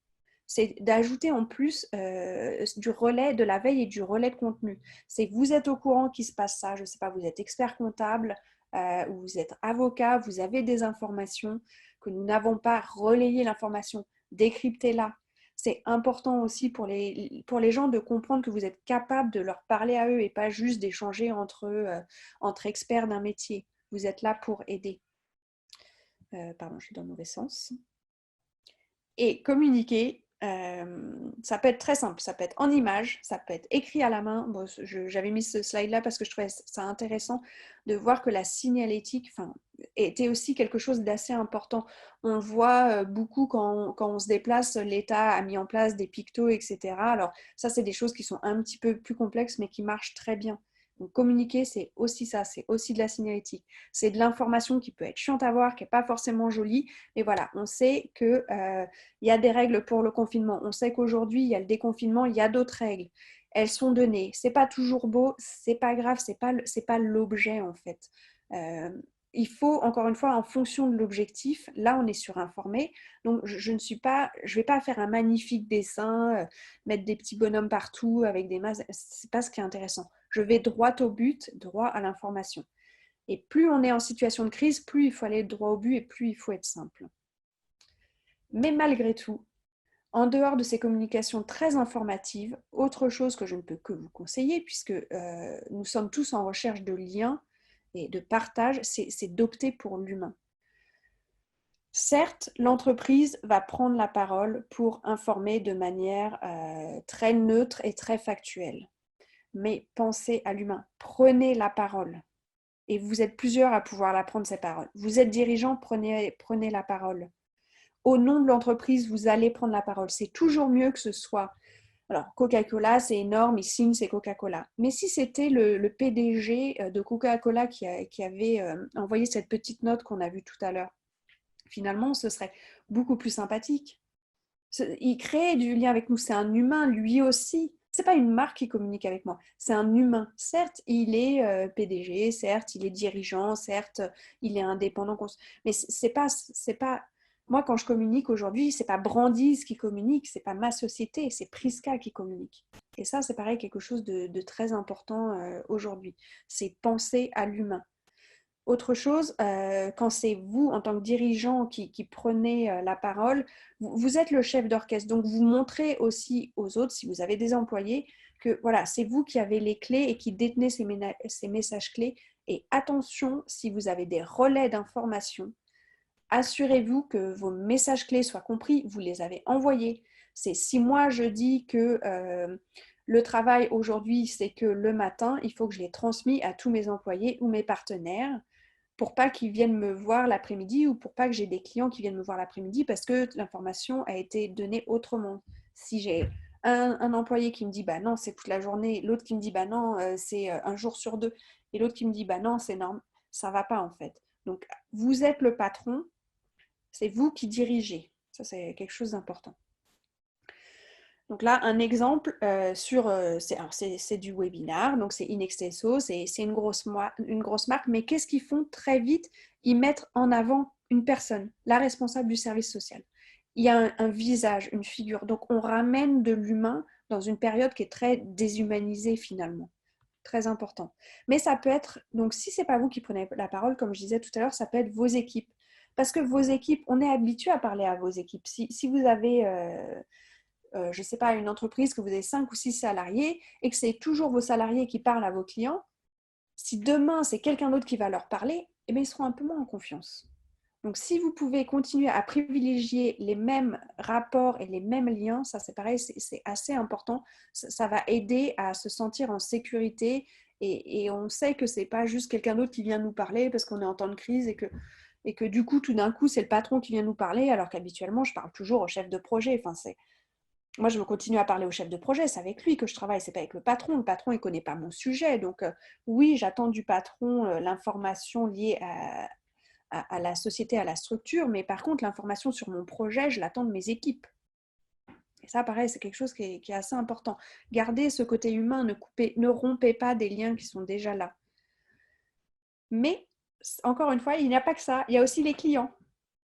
c'est d'ajouter en plus du relais de la veille et du relais de contenu. C'est que vous êtes au courant qu'il se passe ça, je ne sais pas, vous êtes expert comptable, ou vous êtes avocat, vous avez des informations que nous n'avons pas, relayé l'information, décryptez-la. C'est important aussi pour les gens de comprendre que vous êtes capable de leur parler à eux et pas juste d'échanger entre experts d'un métier. Vous êtes là pour aider. Pardon, je suis dans le mauvais sens. Et communiquer, ça peut être très simple. Ça peut être en image, ça peut être écrit à la main. Bon, j'avais mis ce slide-là parce que je trouvais ça intéressant de voir que la signalétique était aussi quelque chose d'assez important. On le voit beaucoup quand on se déplace, l'État a mis en place des pictos, etc. Alors ça, c'est des choses qui sont un petit peu plus complexes, mais qui marchent très bien. Donc, communiquer, c'est aussi ça, c'est aussi de la signalétique. C'est de l'information qui peut être chiante à voir, qui n'est pas forcément jolie, mais voilà, on sait qu'il y a des règles pour le confinement. On sait qu'aujourd'hui, il y a le déconfinement, il y a d'autres règles. Elles sont données. C'est pas toujours beau, c'est pas grave, c'est pas l'objet en fait. Il faut, encore une fois, en fonction de l'objectif, là on est sur informer, donc je ne vais pas faire un magnifique dessin, mettre des petits bonhommes partout avec des masses, c'est pas ce qui est intéressant. Je vais droit au but, droit à l'information. Et plus on est en situation de crise, plus il faut aller droit au but et plus il faut être simple. Mais malgré tout, en dehors de ces communications très informatives, autre chose que je ne peux que vous conseiller, puisque nous sommes tous en recherche de liens et de partage, c'est d'opter pour l'humain. Certes, l'entreprise va prendre la parole pour informer de manière très neutre et très factuelle. Mais pensez à l'humain. Prenez la parole. Et vous êtes plusieurs à pouvoir la prendre, cette parole. Vous êtes dirigeant, prenez la parole. Au nom de l'entreprise, vous allez prendre la parole. C'est toujours mieux que ce soit... Alors, Coca-Cola, c'est énorme, il signe, c'est Coca-Cola. Mais si c'était le PDG de Coca-Cola qui avait envoyé cette petite note qu'on a vue tout à l'heure, finalement, ce serait beaucoup plus sympathique. Il crée du lien avec nous, c'est un humain, lui aussi. C'est pas une marque qui communique avec moi, c'est un humain. Certes, il est PDG, certes, il est dirigeant, certes, il est indépendant, mais c'est pas... Moi, quand je communique aujourd'hui, c'est pas Brandi's qui communique, c'est pas ma société, c'est Prisca qui communique. Et ça, c'est pareil, quelque chose de très important aujourd'hui. C'est penser à l'humain. Autre chose, quand c'est vous, en tant que dirigeant, qui prenez la parole, vous êtes le chef d'orchestre. Donc, vous montrez aussi aux autres, si vous avez des employés, que voilà, c'est vous qui avez les clés et qui détenez ces messages clés. Et attention, si vous avez des relais d'information, assurez-vous que vos messages clés soient compris, vous les avez envoyés. C'est si moi je dis que le travail aujourd'hui, c'est que le matin, il faut que je l'ai transmis à tous mes employés ou mes partenaires pour pas qu'ils viennent me voir l'après-midi ou pour pas que j'ai des clients qui viennent me voir l'après-midi parce que l'information a été donnée autrement. Si j'ai un employé qui me dit bah non, c'est toute la journée, l'autre qui me dit bah non, c'est un jour sur deux, et l'autre qui me dit bah non, c'est énorme, ça va pas en fait. Donc vous êtes le patron, c'est vous qui dirigez. Ça, c'est quelque chose d'important. Donc là, un exemple c'est du webinar, donc c'est Inextesso, c'est une grosse marque, mais qu'est-ce qu'ils font très vite? Ils mettent en avant une personne, la responsable du service social. Il y a un visage, une figure, donc on ramène de l'humain dans une période qui est très déshumanisée finalement. Très important. Mais ça peut être, donc si ce n'est pas vous qui prenez la parole, comme je disais tout à l'heure, ça peut être vos équipes. Parce que vos équipes, on est habitué à parler à vos équipes. Si vous avez... je ne sais pas, une entreprise que vous avez 5 ou 6 salariés et que c'est toujours vos salariés qui parlent à vos clients, si demain c'est quelqu'un d'autre qui va leur parler, eh bien, ils seront un peu moins en confiance. Donc si vous pouvez continuer à privilégier les mêmes rapports et les mêmes liens, ça c'est pareil, c'est assez important. Ça va aider à se sentir en sécurité et on sait que ce n'est pas juste quelqu'un d'autre qui vient nous parler parce qu'on est en temps de crise et que du coup, tout d'un coup, c'est le patron qui vient nous parler alors qu'habituellement, je parle toujours au chef de projet. Enfin, moi, je veux continuer à parler au chef de projet, c'est avec lui que je travaille, c'est pas avec le patron. Le patron, il ne connaît pas mon sujet. Donc, oui, j'attends du patron l'information liée à la société, à la structure, mais par contre, l'information sur mon projet, je l'attends de mes équipes. Et ça, pareil, c'est quelque chose qui est assez important. Gardez ce côté humain, ne rompez pas des liens qui sont déjà là. Mais, encore une fois, il n'y a pas que ça, il y a aussi les clients.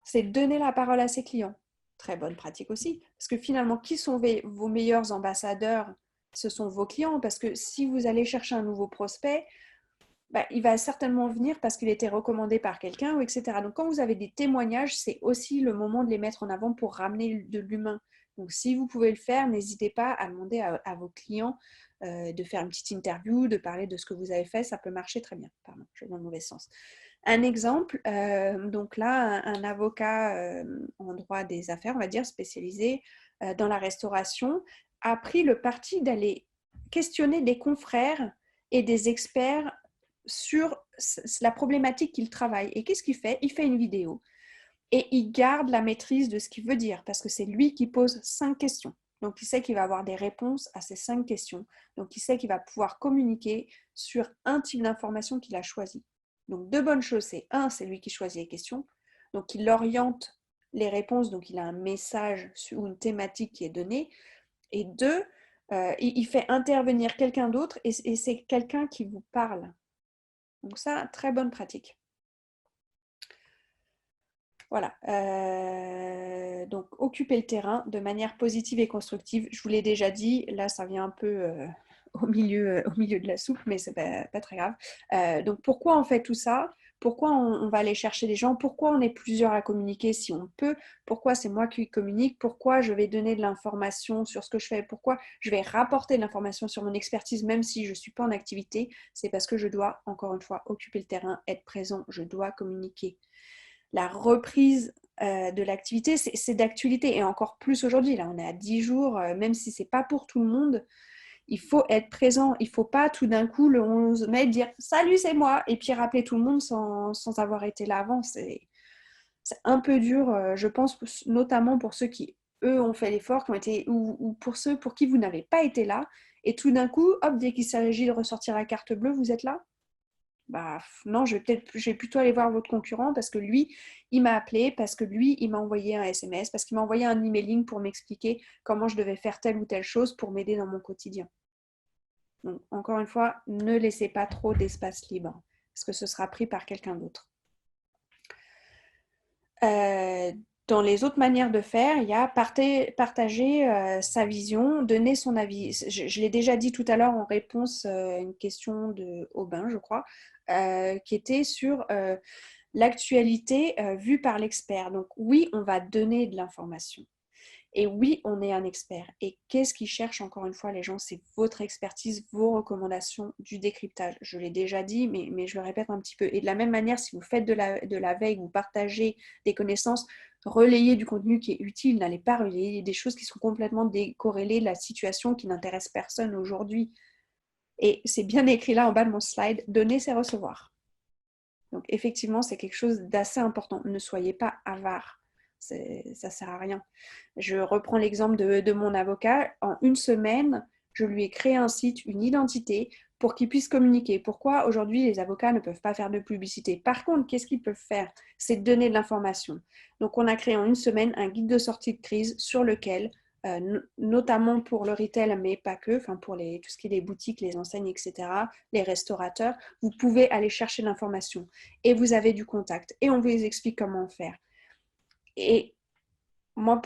C'est donner la parole à ses clients. Très bonne pratique aussi, parce que finalement, qui sont vos meilleurs ambassadeurs? Ce sont vos clients, parce que si vous allez chercher un nouveau prospect, il va certainement venir parce qu'il a été recommandé par quelqu'un, etc. Donc, quand vous avez des témoignages, c'est aussi le moment de les mettre en avant pour ramener de l'humain. Donc, si vous pouvez le faire, n'hésitez pas à demander à vos clients de faire une petite interview, de parler de ce que vous avez fait. Ça peut marcher très bien. Pardon, je vais dans le mauvais sens. Un exemple, donc là, un avocat en droit des affaires, on va dire, spécialisé dans la restauration, a pris le parti d'aller questionner des confrères et des experts sur la problématique qu'il travaille. Et qu'est-ce qu'il fait? Il fait une vidéo et il garde la maîtrise de ce qu'il veut dire parce que c'est lui qui pose 5 questions. Donc, il sait qu'il va avoir des réponses à ces 5 questions. Donc, il sait qu'il va pouvoir communiquer sur un type d'information qu'il a choisi. Donc, deux bonnes choses, c'est lui qui choisit les questions. Donc, il oriente les réponses, donc il a un message ou une thématique qui est donnée. Et deux, il fait intervenir quelqu'un d'autre et c'est quelqu'un qui vous parle. Donc ça, très bonne pratique. Voilà. Donc, occuper le terrain de manière positive et constructive. Je vous l'ai déjà dit, là, ça vient un peu au milieu de la soupe, mais c'est pas très grave. Donc, pourquoi on fait tout ça? Pourquoi on va aller chercher des gens? Pourquoi on est plusieurs à communiquer si on peut? Pourquoi c'est moi qui communique? Pourquoi je vais donner de l'information sur ce que je fais? Pourquoi je vais rapporter de l'information sur mon expertise même si je ne suis pas en activité? C'est parce que je dois, encore une fois, occuper le terrain, être présent, je dois communiquer. La reprise de l'activité, c'est d'actualité. Et encore plus aujourd'hui, là on est à 10 jours, même si c'est pas pour tout le monde, il faut être présent. Il ne faut pas tout d'un coup le 11 mai dire « Salut, c'est moi !» et puis rappeler tout le monde sans avoir été là avant. C'est un peu dur, je pense, notamment pour ceux qui, eux, ont fait l'effort, qui ont été, ou pour ceux pour qui vous n'avez pas été là. Et tout d'un coup, hop, dès qu'il s'agit de ressortir la carte bleue, vous êtes là. Bah non, je vais plutôt aller voir votre concurrent parce que lui, il m'a appelé, parce que lui, il m'a envoyé un SMS, parce qu'il m'a envoyé un emailing pour m'expliquer comment je devais faire telle ou telle chose pour m'aider dans mon quotidien. Donc, encore une fois, ne laissez pas trop d'espace libre parce que ce sera pris par quelqu'un d'autre. Dans les autres manières de faire, il y a partager sa vision, donner son avis. Je l'ai déjà dit tout à l'heure en réponse à une question de Aubin, je crois, qui était sur l'actualité vue par l'expert. Donc oui, on va donner de l'information. Et oui, on est un expert. Et qu'est-ce qu'ils cherchent encore une fois les gens? C'est votre expertise, vos recommandations, du décryptage. Je l'ai déjà dit, mais je le répète un petit peu. Et de la même manière, si vous faites de la veille, vous partagez des connaissances, relayez du contenu qui est utile, n'allez pas relayer des choses qui sont complètement décorrélées de la situation qui n'intéresse personne aujourd'hui. Et c'est bien écrit là en bas de mon slide, donner c'est recevoir. Donc effectivement, c'est quelque chose d'assez important. Ne soyez pas avare. Ça ne sert à rien. Je reprends l'exemple de mon avocat. En une semaine, je lui ai créé un site, une identité pour qu'il puisse communiquer. Pourquoi aujourd'hui les avocats ne peuvent pas faire de publicité? Par contre, qu'est-ce qu'ils peuvent faire? C'est donner de l'information. Donc on a créé en une semaine un guide de sortie de crise sur lequel, notamment pour le retail, mais pas que, enfin pour tout ce qui est les boutiques, les enseignes, etc., les restaurateurs, vous pouvez aller chercher l'information. Et vous avez du contact. Et on vous explique comment faire. Et moi,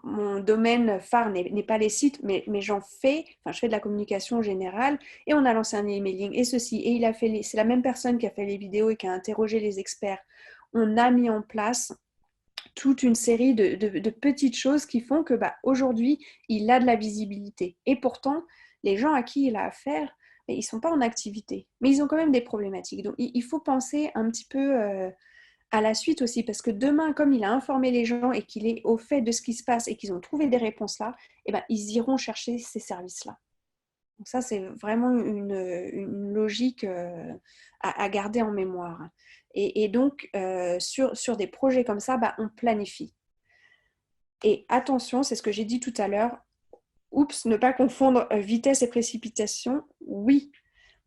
mon domaine phare n'est pas les sites, mais je fais de la communication générale et on a lancé un emailing et ceci. Et c'est la même personne qui a fait les vidéos et qui a interrogé les experts. On a mis en place toute une série de petites choses qui font que aujourd'hui, il a de la visibilité. Et pourtant, les gens à qui il a affaire, ils ne sont pas en activité, mais ils ont quand même des problématiques. Donc, il faut penser un petit peu à la suite aussi, parce que demain, comme il a informé les gens et qu'il est au fait de ce qui se passe et qu'ils ont trouvé des réponses là, ils iront chercher ces services-là. Donc ça, c'est vraiment une logique à garder en mémoire. Et donc, sur des projets comme ça, on planifie. Et attention, c'est ce que j'ai dit tout à l'heure, ne pas confondre vitesse et précipitation. Oui,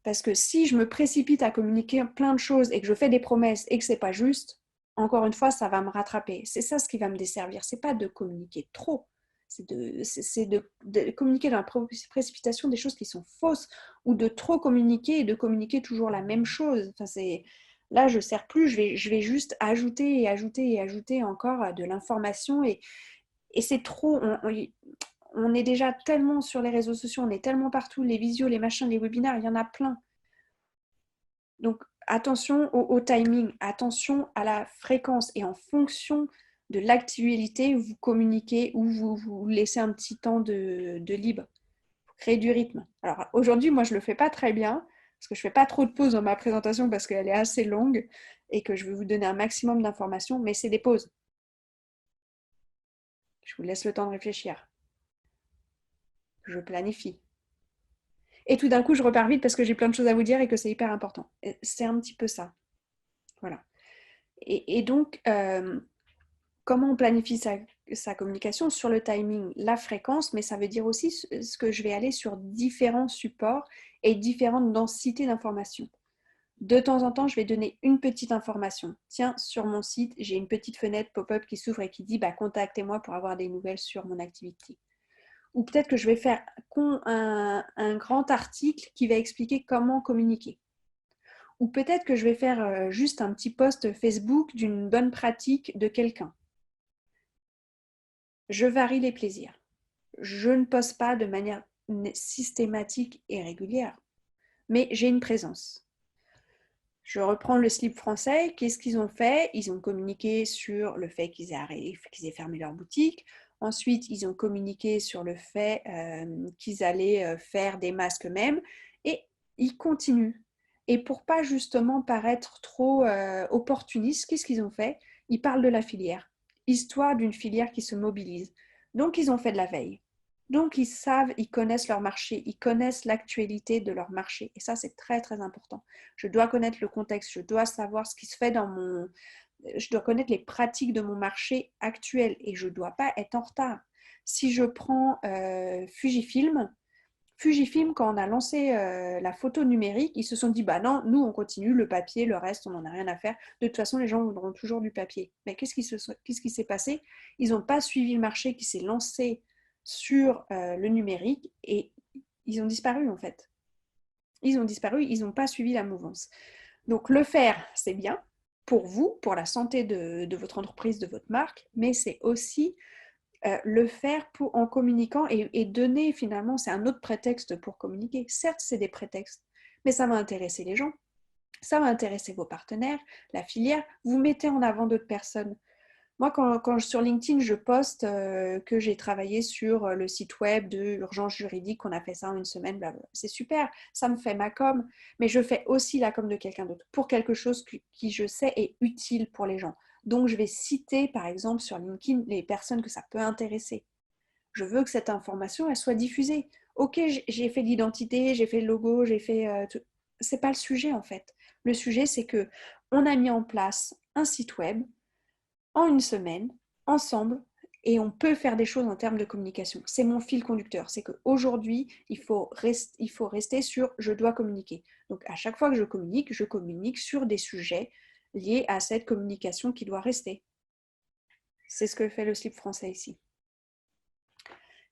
parce que si je me précipite à communiquer plein de choses et que je fais des promesses et que c'est pas juste, encore une fois, ça va me rattraper. C'est ça ce qui va me desservir. C'est pas de communiquer trop. C'est de communiquer dans la précipitation des choses qui sont fausses ou de trop communiquer et de communiquer toujours la même chose. Là, je ne sers plus. Je vais juste ajouter et ajouter et ajouter encore de l'information et c'est trop. On est déjà tellement sur les réseaux sociaux, on est tellement partout, les visios, les machins, les webinaires, il y en a plein. Donc, attention au timing, attention à la fréquence et en fonction de l'actualité, vous communiquez ou vous laissez un petit temps de libre. Pour créer du rythme. Alors, aujourd'hui, moi, je ne le fais pas très bien parce que je ne fais pas trop de pauses dans ma présentation parce qu'elle est assez longue et que je vais vous donner un maximum d'informations, mais c'est des pauses. Je vous laisse le temps de réfléchir. Je planifie. Et tout d'un coup, je repars vite parce que j'ai plein de choses à vous dire et que c'est hyper important. C'est un petit peu ça. Voilà. Et donc, comment on planifie sa communication? Sur le timing, la fréquence, mais ça veut dire aussi ce que je vais aller sur différents supports et différentes densités d'informations. De temps en temps, je vais donner une petite information. Tiens, sur mon site, j'ai une petite fenêtre pop-up qui s'ouvre et qui dit contactez-moi pour avoir des nouvelles sur mon activité. Ou peut-être que je vais faire un grand article qui va expliquer comment communiquer. Ou peut-être que je vais faire juste un petit post Facebook d'une bonne pratique de quelqu'un. Je varie les plaisirs. Je ne poste pas de manière systématique et régulière, mais j'ai une présence. Je reprends le slip français. Qu'est-ce qu'ils ont fait? Ils ont communiqué sur le fait qu'ils aient fermé leur boutique. Ensuite, ils ont communiqué sur le fait qu'ils allaient faire des masques eux-mêmes. Et ils continuent. Et pour pas justement paraître trop opportunistes, qu'est-ce qu'ils ont fait? Ils parlent de la filière. Histoire d'une filière qui se mobilise. Donc, ils ont fait de la veille. Donc, ils savent, ils connaissent leur marché, ils connaissent l'actualité de leur marché. Et ça, c'est très, très important. Je dois connaître le contexte, je dois savoir ce qui se fait je dois connaître les pratiques de mon marché actuel et je ne dois pas être en retard. Si je prends Fujifilm, quand on a lancé la photo numérique, ils se sont dit, bah non, nous on continue, le papier, le reste, on n'en a rien à faire. De toute façon, les gens voudront toujours du papier. Mais qu'est-ce qui s'est passé? Ils n'ont pas suivi le marché qui s'est lancé sur le numérique et ils ont disparu en fait. Ils ont disparu, ils n'ont pas suivi la mouvance. Donc le faire, c'est bien pour vous, pour la santé de votre entreprise, de votre marque, mais c'est aussi le faire en communiquant et donner finalement, c'est un autre prétexte pour communiquer. Certes, c'est des prétextes, mais ça va intéresser les gens, ça va intéresser vos partenaires, la filière. Vous mettez en avant d'autres personnes. Moi, quand sur LinkedIn, je poste que j'ai travaillé sur le site web de Urgence Juridique, qu'on a fait ça en une semaine, blablabla. C'est super, ça me fait ma com, mais je fais aussi la com de quelqu'un d'autre pour quelque chose qui, je sais, est utile pour les gens. Donc, je vais citer, par exemple, sur LinkedIn, les personnes que ça peut intéresser. Je veux que cette information, elle soit diffusée. Ok, j'ai fait l'identité, j'ai fait le logo, j'ai fait tout. C'est pas le sujet, en fait. Le sujet, c'est que on a mis en place un site web en une semaine, ensemble, et on peut faire des choses en termes de communication. C'est mon fil conducteur. C'est qu'aujourd'hui, il faut rester sur « je dois communiquer ». Donc, à chaque fois que je communique sur des sujets liés à cette communication qui doit rester. C'est ce que fait le slip français ici.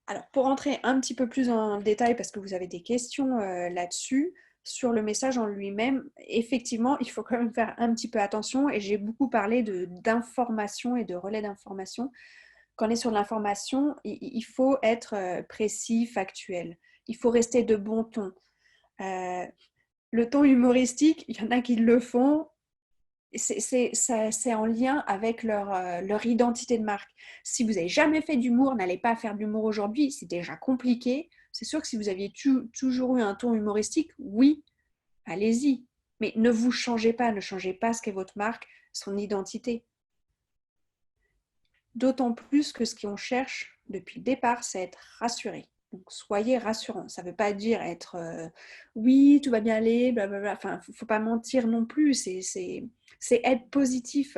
Alors, pour rentrer un petit peu plus en détail, parce que vous avez des questions là-dessus, sur le message en lui-même, effectivement, il faut quand même faire un petit peu attention et j'ai beaucoup parlé d'information et de relais d'information. Quand on est sur l'information, il faut être précis, factuel. Il faut rester de bon ton. Le ton humoristique, il y en a qui le font. C'est en lien avec leur identité de marque. Si vous n'avez jamais fait d'humour, n'allez pas faire d'humour aujourd'hui, c'est déjà compliqué. C'est sûr que si vous aviez toujours eu un ton humoristique, oui, allez-y. Mais ne vous changez pas, ne changez pas ce qu'est votre marque, son identité. D'autant plus que ce qu'on cherche depuis le départ, c'est être rassuré. Donc, soyez rassurant. Ça ne veut pas dire être oui, tout va bien aller, blablabla. Enfin, il ne faut pas mentir non plus. C'est être positif.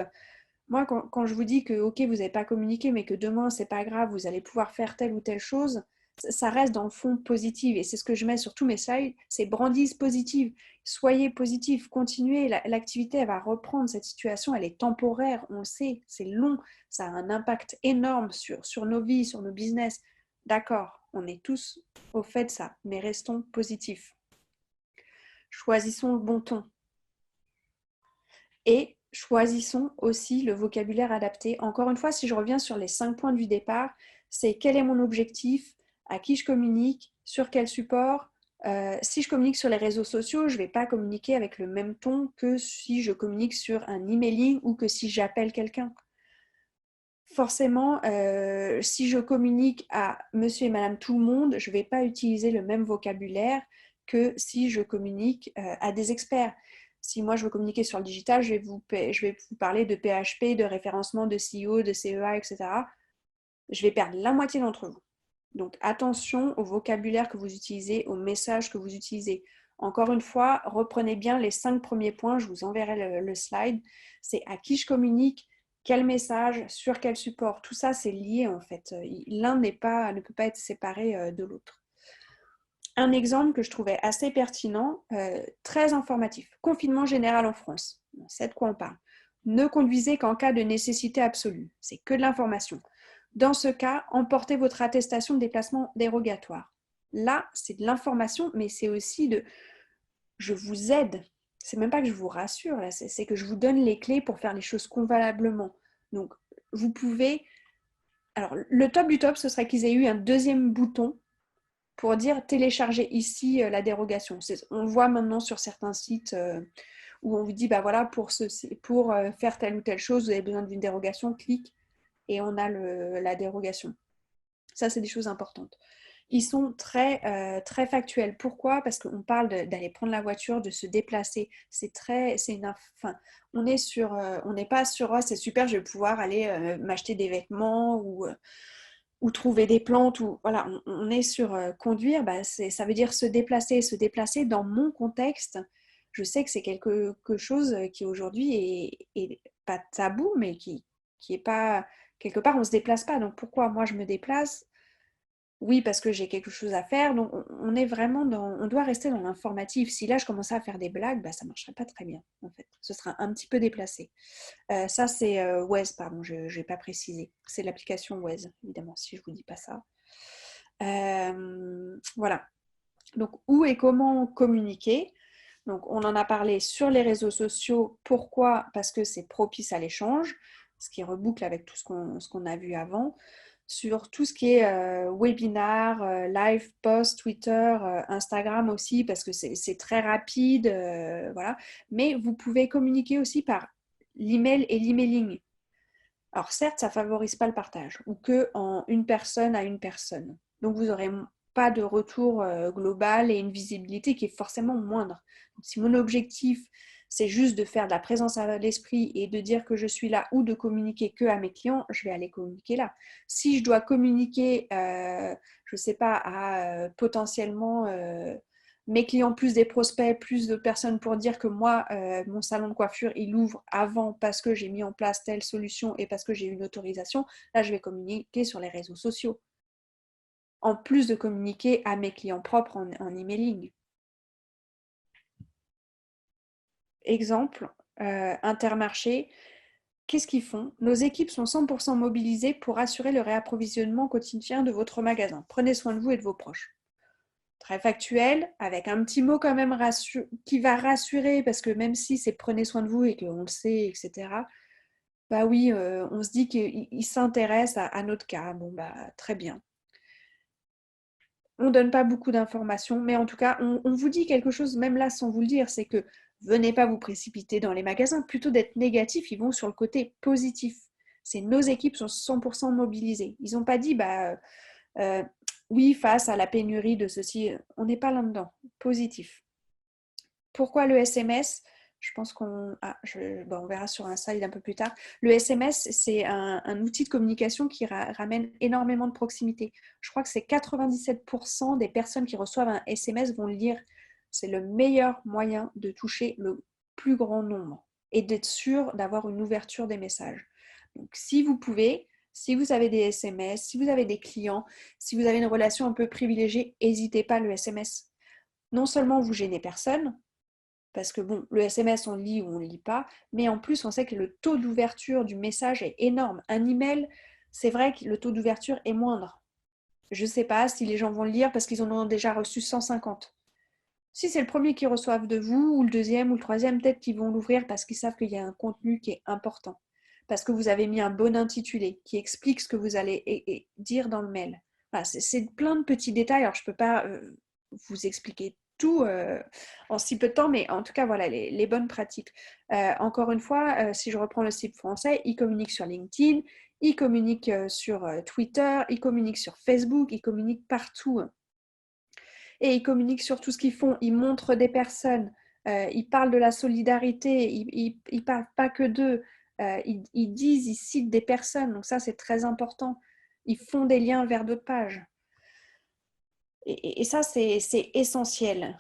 Moi, quand je vous dis que, ok, vous n'avez pas communiqué, mais que demain, c'est pas grave, vous allez pouvoir faire telle ou telle chose, ça reste dans le fond positif. Et c'est ce que je mets sur tous mes slides, c'est brandise positive. Soyez positif, continuez. L'activité, elle va reprendre. Cette situation, elle est temporaire, on le sait, c'est long. Ça a un impact énorme sur nos vies, sur nos business. D'accord, on est tous au fait de ça, mais restons positifs. Choisissons le bon ton. Et choisissons aussi le vocabulaire adapté. Encore une fois, si je reviens sur les 5 points du départ, c'est quel est mon objectif, à qui je communique, sur quel support. Si je communique sur les réseaux sociaux, je ne vais pas communiquer avec le même ton que si je communique sur un emailing ou que si j'appelle quelqu'un. Forcément, si je communique à monsieur et madame tout le monde, je ne vais pas utiliser le même vocabulaire que si je communique à des experts. Si moi je veux communiquer sur le digital, je vais vous parler de PHP, de référencement, de SEO, de CEA, etc. Je vais perdre la moitié d'entre vous. Donc attention au vocabulaire que vous utilisez, au message que vous utilisez. Encore une fois, reprenez bien les 5 premiers points, je vous enverrai le slide. C'est à qui je communique, quel message, sur quel support. Tout ça, c'est lié en fait. L'un ne peut pas être séparé de l'autre. Un exemple que je trouvais assez pertinent, très informatif. Confinement général en France. On sait de quoi on parle. Ne conduisez qu'en cas de nécessité absolue. C'est que de l'information. Dans ce cas, emportez votre attestation de déplacement dérogatoire. Là, c'est de l'information, mais c'est aussi de « je vous aide ». C'est même pas que je vous rassure, là, c'est que je vous donne les clés pour faire les choses convenablement. Donc, vous pouvez... Alors, le top du top, ce serait qu'ils aient eu un deuxième bouton pour dire télécharger ici la dérogation. On voit maintenant sur certains sites où on vous dit, bah voilà, pour faire telle ou telle chose, vous avez besoin d'une dérogation, clique et on a la dérogation. Ça, c'est des choses importantes. ils sont très factuels. Pourquoi? Parce qu'on parle d'aller prendre la voiture, de se déplacer. Enfin, on n'est pas sur oh, c'est super, je vais pouvoir aller m'acheter des vêtements ou trouver des plantes. Voilà, on est sur conduire, bah, ça veut dire se déplacer. Se déplacer dans mon contexte, je sais que c'est quelque chose qui aujourd'hui est pas tabou, mais qui est pas quelque part, on se déplace pas. Donc pourquoi moi je me déplace? Oui, parce que j'ai quelque chose à faire. Donc, on est vraiment on doit rester dans l'informatif. Si là, je commençais à faire des blagues, bah, ça ne marcherait pas très bien, en fait. Ce sera un petit peu déplacé. Ça, c'est Waze, pardon, je n'ai pas précisé. C'est l'application Waze, évidemment, si je ne vous dis pas ça. Voilà. Donc, où et comment communiquer? Donc, on en a parlé sur les réseaux sociaux. Pourquoi? Parce que c'est propice à l'échange, ce qui reboucle avec tout ce qu'on a vu avant. Sur tout ce qui est webinar, live, post, Twitter, Instagram aussi, parce que c'est très rapide, voilà. Mais vous pouvez communiquer aussi par l'email et l'emailing. Alors certes, ça ne favorise pas le partage, ou que en une personne à une personne. Donc vous n'aurez pas de retour global et une visibilité qui est forcément moindre. Donc, si mon objectif, c'est juste de faire de la présence à l'esprit et de dire que je suis là ou de communiquer que à mes clients, je vais aller communiquer là. Si je dois communiquer, je ne sais pas, à potentiellement mes clients, plus des prospects, plus de personnes pour dire que moi, mon salon de coiffure, il ouvre avant parce que j'ai mis en place telle solution et parce que j'ai eu une autorisation, là, je vais communiquer sur les réseaux sociaux. En plus de communiquer à mes clients propres en emailing. Exemple, Intermarché, qu'est-ce qu'ils font? Nos équipes sont 100% mobilisées pour assurer le réapprovisionnement quotidien de votre magasin. Prenez soin de vous et de vos proches. Très factuel, avec un petit mot quand même qui va rassurer, parce que même si c'est prenez soin de vous et qu'on le sait, etc., bah oui, on se dit qu'il s'intéresse à notre cas. Bon, bah très bien. On ne donne pas beaucoup d'informations, mais en tout cas, on vous dit quelque chose, même là, sans vous le dire, c'est que venez pas vous précipiter dans les magasins, plutôt d'être négatifs, ils vont sur le côté positif. C'est nos équipes sont 100% mobilisées. Ils n'ont pas dit, oui, face à la pénurie de ceci, on n'est pas là-dedans. Positif. Pourquoi le SMS? Je pense qu'on on verra sur un slide un peu plus tard. Le SMS, c'est un outil de communication qui ramène énormément de proximité. Je crois que c'est 97% des personnes qui reçoivent un SMS vont le lire. C'est le meilleur moyen de toucher le plus grand nombre et d'être sûr d'avoir une ouverture des messages. Donc, si vous pouvez, si vous avez des SMS, si vous avez des clients, si vous avez une relation un peu privilégiée, n'hésitez pas le SMS. Non seulement vous gênez personne, parce que bon, le SMS, on le lit ou on ne le lit pas, mais en plus, on sait que le taux d'ouverture du message est énorme. Un email, c'est vrai que le taux d'ouverture est moindre. Je ne sais pas si les gens vont le lire parce qu'ils en ont déjà reçu 150. Si c'est le premier qu'ils reçoivent de vous, ou le deuxième, ou le troisième, peut-être qu'ils vont l'ouvrir parce qu'ils savent qu'il y a un contenu qui est important. Parce que vous avez mis un bon intitulé qui explique ce que vous allez dire dans le mail. Voilà, c'est plein de petits détails. Alors, je ne peux pas vous expliquer tout en si peu de temps, mais en tout cas, voilà les bonnes pratiques. Encore une fois, si je reprends le site français, ils communiquent sur LinkedIn, ils communiquent sur Twitter, ils communiquent sur Facebook, ils communiquent partout. Et ils communiquent sur tout ce qu'ils font. Ils montrent des personnes, ils parlent de la solidarité, ils ne parlent pas que d'eux. Ils disent, ils citent des personnes. Donc ça, c'est très important. Ils font des liens vers d'autres pages. Et ça, c'est essentiel.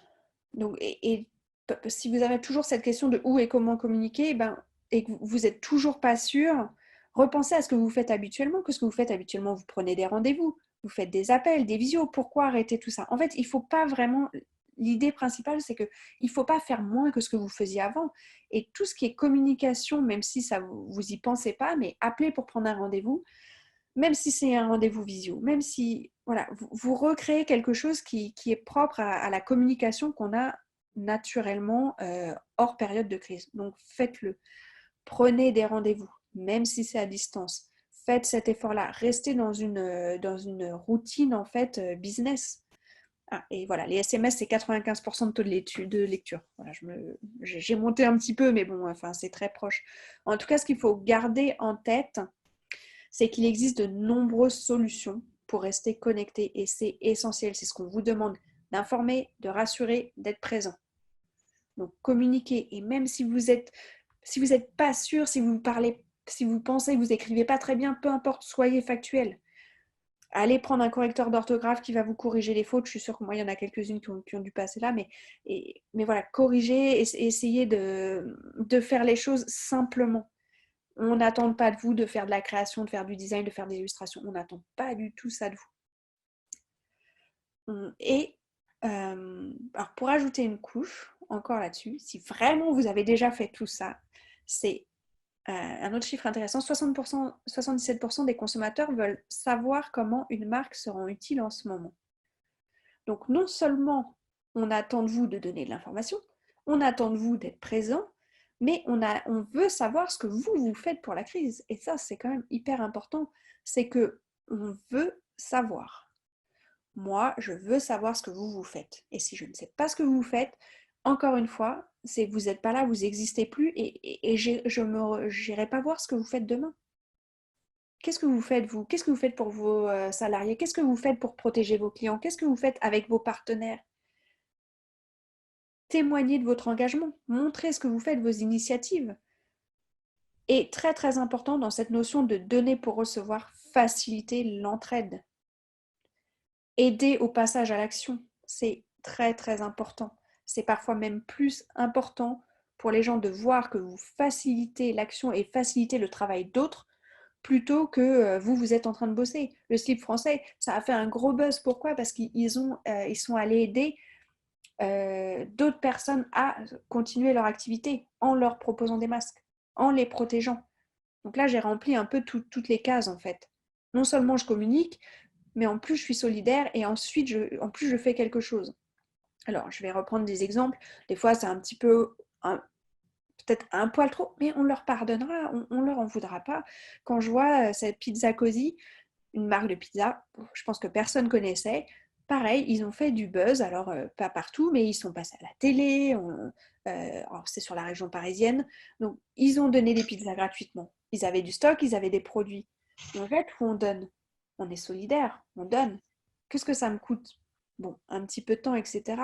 Donc, si vous avez toujours cette question de où et comment communiquer, et que vous n'êtes toujours pas sûr, repensez à ce que vous faites habituellement. Que ce que vous faites habituellement, vous prenez des rendez-vous, vous faites des appels, des visios. Pourquoi arrêter tout ça? En fait, il ne faut pas vraiment... L'idée principale, c'est qu'il ne faut pas faire moins que ce que vous faisiez avant. Et tout ce qui est communication, même si ça vous y pensez pas, mais appelez pour prendre un rendez-vous, même si c'est un rendez-vous visio, même si voilà, vous recréez quelque chose qui est propre à la communication qu'on a naturellement hors période de crise. Donc faites-le. Prenez des rendez-vous, même si c'est à distance. Faites cet effort-là. Restez dans une routine en fait business. Ah, et voilà, les SMS, c'est 95% de taux de lecture. Voilà, j'ai monté un petit peu, mais bon, enfin, c'est très proche. En tout cas, ce qu'il faut garder en tête, c'est qu'il existe de nombreuses solutions pour rester connecté. Et c'est essentiel, c'est ce qu'on vous demande, d'informer, de rassurer, d'être présent. Donc communiquez. Et même si vous êtes pas sûr, si vous pensez que vous n'écrivez pas très bien, peu importe, soyez factuel. Allez prendre un correcteur d'orthographe qui va vous corriger les fautes. Je suis sûre que moi, il y en a quelques-unes qui ont dû passer là. Mais voilà, corrigez, essayez de faire les choses simplement. On n'attend pas de vous de faire de la création, de faire du design, de faire des illustrations. On n'attend pas du tout ça de vous. Et alors pour ajouter une couche, encore là-dessus, si vraiment vous avez déjà fait tout ça, c'est un autre chiffre intéressant, 77% des consommateurs veulent savoir comment une marque se rend utile en ce moment. Donc non seulement on attend de vous de donner de l'information, on attend de vous d'être présent, mais on veut savoir ce que vous faites pour la crise. Et ça, c'est quand même hyper important, c'est qu'on veut savoir. Moi, je veux savoir ce que vous faites. Et si je ne sais pas ce que vous faites, encore une fois, c'est que vous n'êtes pas là, vous n'existez plus et je n'irai pas voir ce que vous faites demain. Qu'est-ce que vous faites, vous? Qu'est-ce que vous faites pour vos salariés? Qu'est-ce que vous faites pour protéger vos clients? Qu'est-ce que vous faites avec vos partenaires? Témoignez de votre engagement. Montrez ce que vous faites, vos initiatives. Et très, très important dans cette notion de donner pour recevoir, faciliter l'entraide. Aider au passage à l'action, c'est très très important. C'est parfois même plus important pour les gens de voir que vous facilitez l'action et facilitez le travail d'autres plutôt que vous êtes en train de bosser. Le slip français, ça a fait un gros buzz. Pourquoi? Parce qu'ils sont allés aider d'autres personnes à continuer leur activité en leur proposant des masques, en les protégeant. Donc là, j'ai rempli un peu toutes les cases en fait. Non seulement je communique, mais en plus je suis solidaire et ensuite je fais quelque chose. Alors je vais reprendre des exemples. Des fois c'est un petit peu peut-être un poil trop, mais on leur pardonnera, on leur en voudra pas. Quand je vois cette Pizza Cosy, une marque de pizza, je pense que personne connaissait. Pareil, ils ont fait du buzz, alors pas partout, mais ils sont passés à la télé, alors c'est sur la région parisienne, donc ils ont donné des pizzas gratuitement. Ils avaient du stock, ils avaient des produits. Et en fait, où on donne, on est solidaire, on donne. Qu'est-ce que ça me coûte? Bon, un petit peu de temps, etc.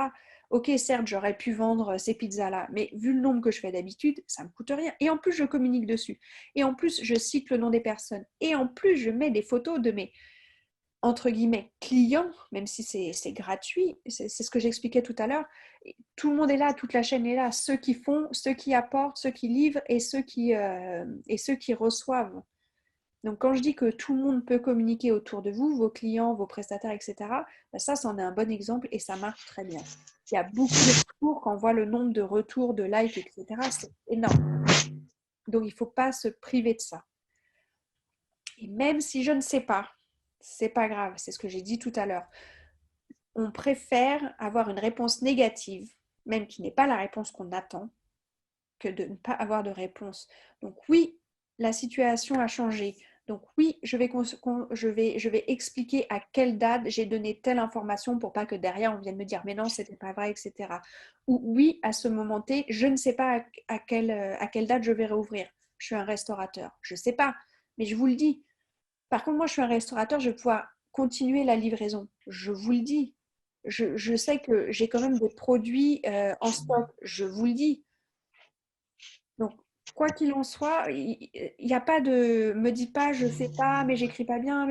Ok, certes, j'aurais pu vendre ces pizzas-là, mais vu le nombre que je fais d'habitude, ça ne me coûte rien. Et en plus, je communique dessus. Et en plus, je cite le nom des personnes. Et en plus, je mets des photos de mes, entre guillemets, clients, même si c'est gratuit. C'est ce que j'expliquais tout à l'heure. Tout le monde est là, toute la chaîne est là. Ceux qui font, ceux qui apportent, ceux qui livrent et ceux qui reçoivent. Donc, quand je dis que tout le monde peut communiquer autour de vous, vos clients, vos prestataires, etc., ben ça, c'en est un bon exemple et ça marche très bien. Il y a beaucoup de retours, quand on voit le nombre de retours, de likes, etc., c'est énorme. Donc, il ne faut pas se priver de ça. Et même si je ne sais pas, c'est pas grave, c'est ce que j'ai dit tout à l'heure. On préfère avoir une réponse négative, même qui n'est pas la réponse qu'on attend, que de ne pas avoir de réponse. Donc oui, la situation a changé. Donc oui, je vais expliquer à quelle date j'ai donné telle information pour pas que derrière on vienne me dire mais non, c'était pas vrai, etc. Ou oui, à ce moment T, je ne sais pas à quelle date je vais réouvrir. Je suis un restaurateur, je ne sais pas, mais je vous le dis. Par contre, moi, je suis un restaurateur, je vais pouvoir continuer la livraison. Je vous le dis. Je sais que j'ai quand même des produits en stock, je vous le dis. Donc, quoi qu'il en soit, il n'y a pas de me dis pas je sais pas, mais j'écris pas bien.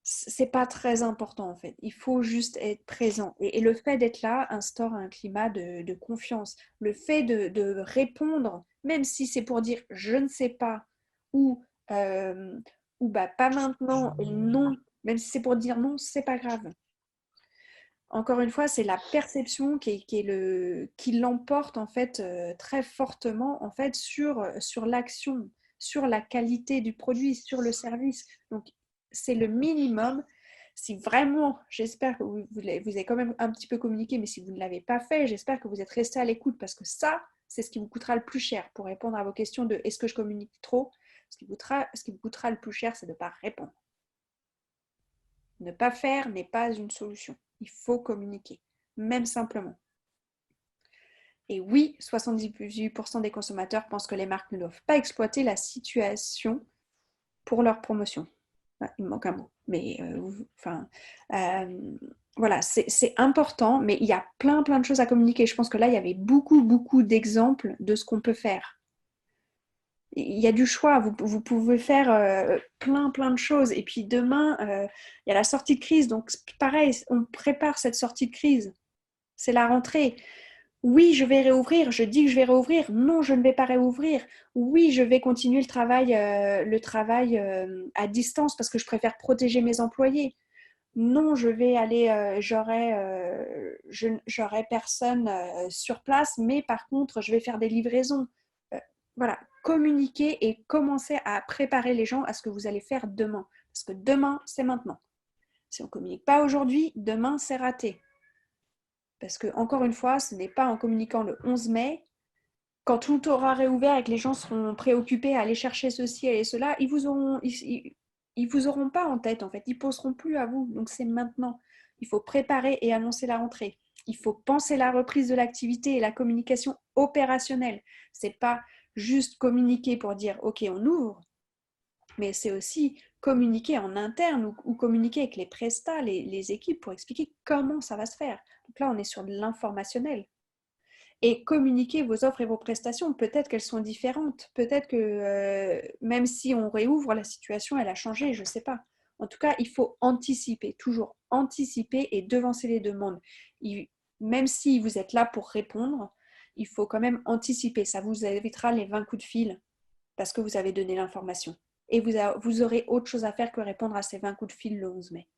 C'est pas très important en fait. Il faut juste être présent. Et le fait d'être là instaure un climat de confiance. Le fait de répondre, même si c'est pour dire je ne sais pas ou, euh, ou bah, pas maintenant et non, même si c'est pour dire non, c'est pas grave. Encore une fois, c'est la perception qui l'emporte en fait très fortement en fait sur l'action, sur la qualité du produit, sur le service. Donc c'est le minimum. Si vraiment, j'espère que vous avez quand même un petit peu communiqué, mais si vous ne l'avez pas fait, j'espère que vous êtes resté à l'écoute parce que ça, c'est ce qui vous coûtera le plus cher pour répondre à vos questions de est-ce que je communique trop? Ce qui vous coûtera le plus cher, c'est de ne pas répondre. Ne pas faire n'est pas une solution. Il faut communiquer, même simplement. Et oui, 78% des consommateurs pensent que les marques ne doivent pas exploiter la situation pour leur promotion. Ah, il me manque un mot. Mais voilà, c'est important, mais il y a plein de choses à communiquer. Je pense que là, il y avait beaucoup d'exemples de ce qu'on peut faire. Il y a du choix, vous pouvez faire plein de choses. Et puis demain, il y a la sortie de crise. Donc pareil, on prépare cette sortie de crise. C'est la rentrée. Oui, je vais réouvrir. Je dis que je vais réouvrir. Non, je ne vais pas réouvrir. Oui, je vais continuer le travail à distance parce que je préfère protéger mes employés. Non, je vais aller, j'aurai personne sur place, mais par contre, je vais faire des livraisons. Voilà, communiquer et commencer à préparer les gens à ce que vous allez faire demain. Parce que demain, c'est maintenant. Si on ne communique pas aujourd'hui, demain, c'est raté. Parce que, encore une fois, ce n'est pas en communiquant le 11 mai, quand tout aura réouvert et que les gens seront préoccupés à aller chercher ceci et cela, ils vous auront pas en tête, en fait. Ils poseront plus à vous. Donc, c'est maintenant. Il faut préparer et annoncer la rentrée. Il faut penser la reprise de l'activité et la communication opérationnelle. C'est pas juste communiquer pour dire « Ok, on ouvre », mais c'est aussi communiquer en interne ou communiquer avec les prestats, les équipes pour expliquer comment ça va se faire. Donc là, on est sur de l'informationnel. Et communiquer vos offres et vos prestations, peut-être qu'elles sont différentes, peut-être que même si on réouvre, la situation, elle a changé, je ne sais pas. En tout cas, il faut anticiper, toujours anticiper et devancer les demandes. Même si vous êtes là pour répondre, il faut quand même anticiper. Ça vous évitera les 20 coups de fil parce que vous avez donné l'information. Et vous aurez autre chose à faire que répondre à ces 20 coups de fil le 11 mai.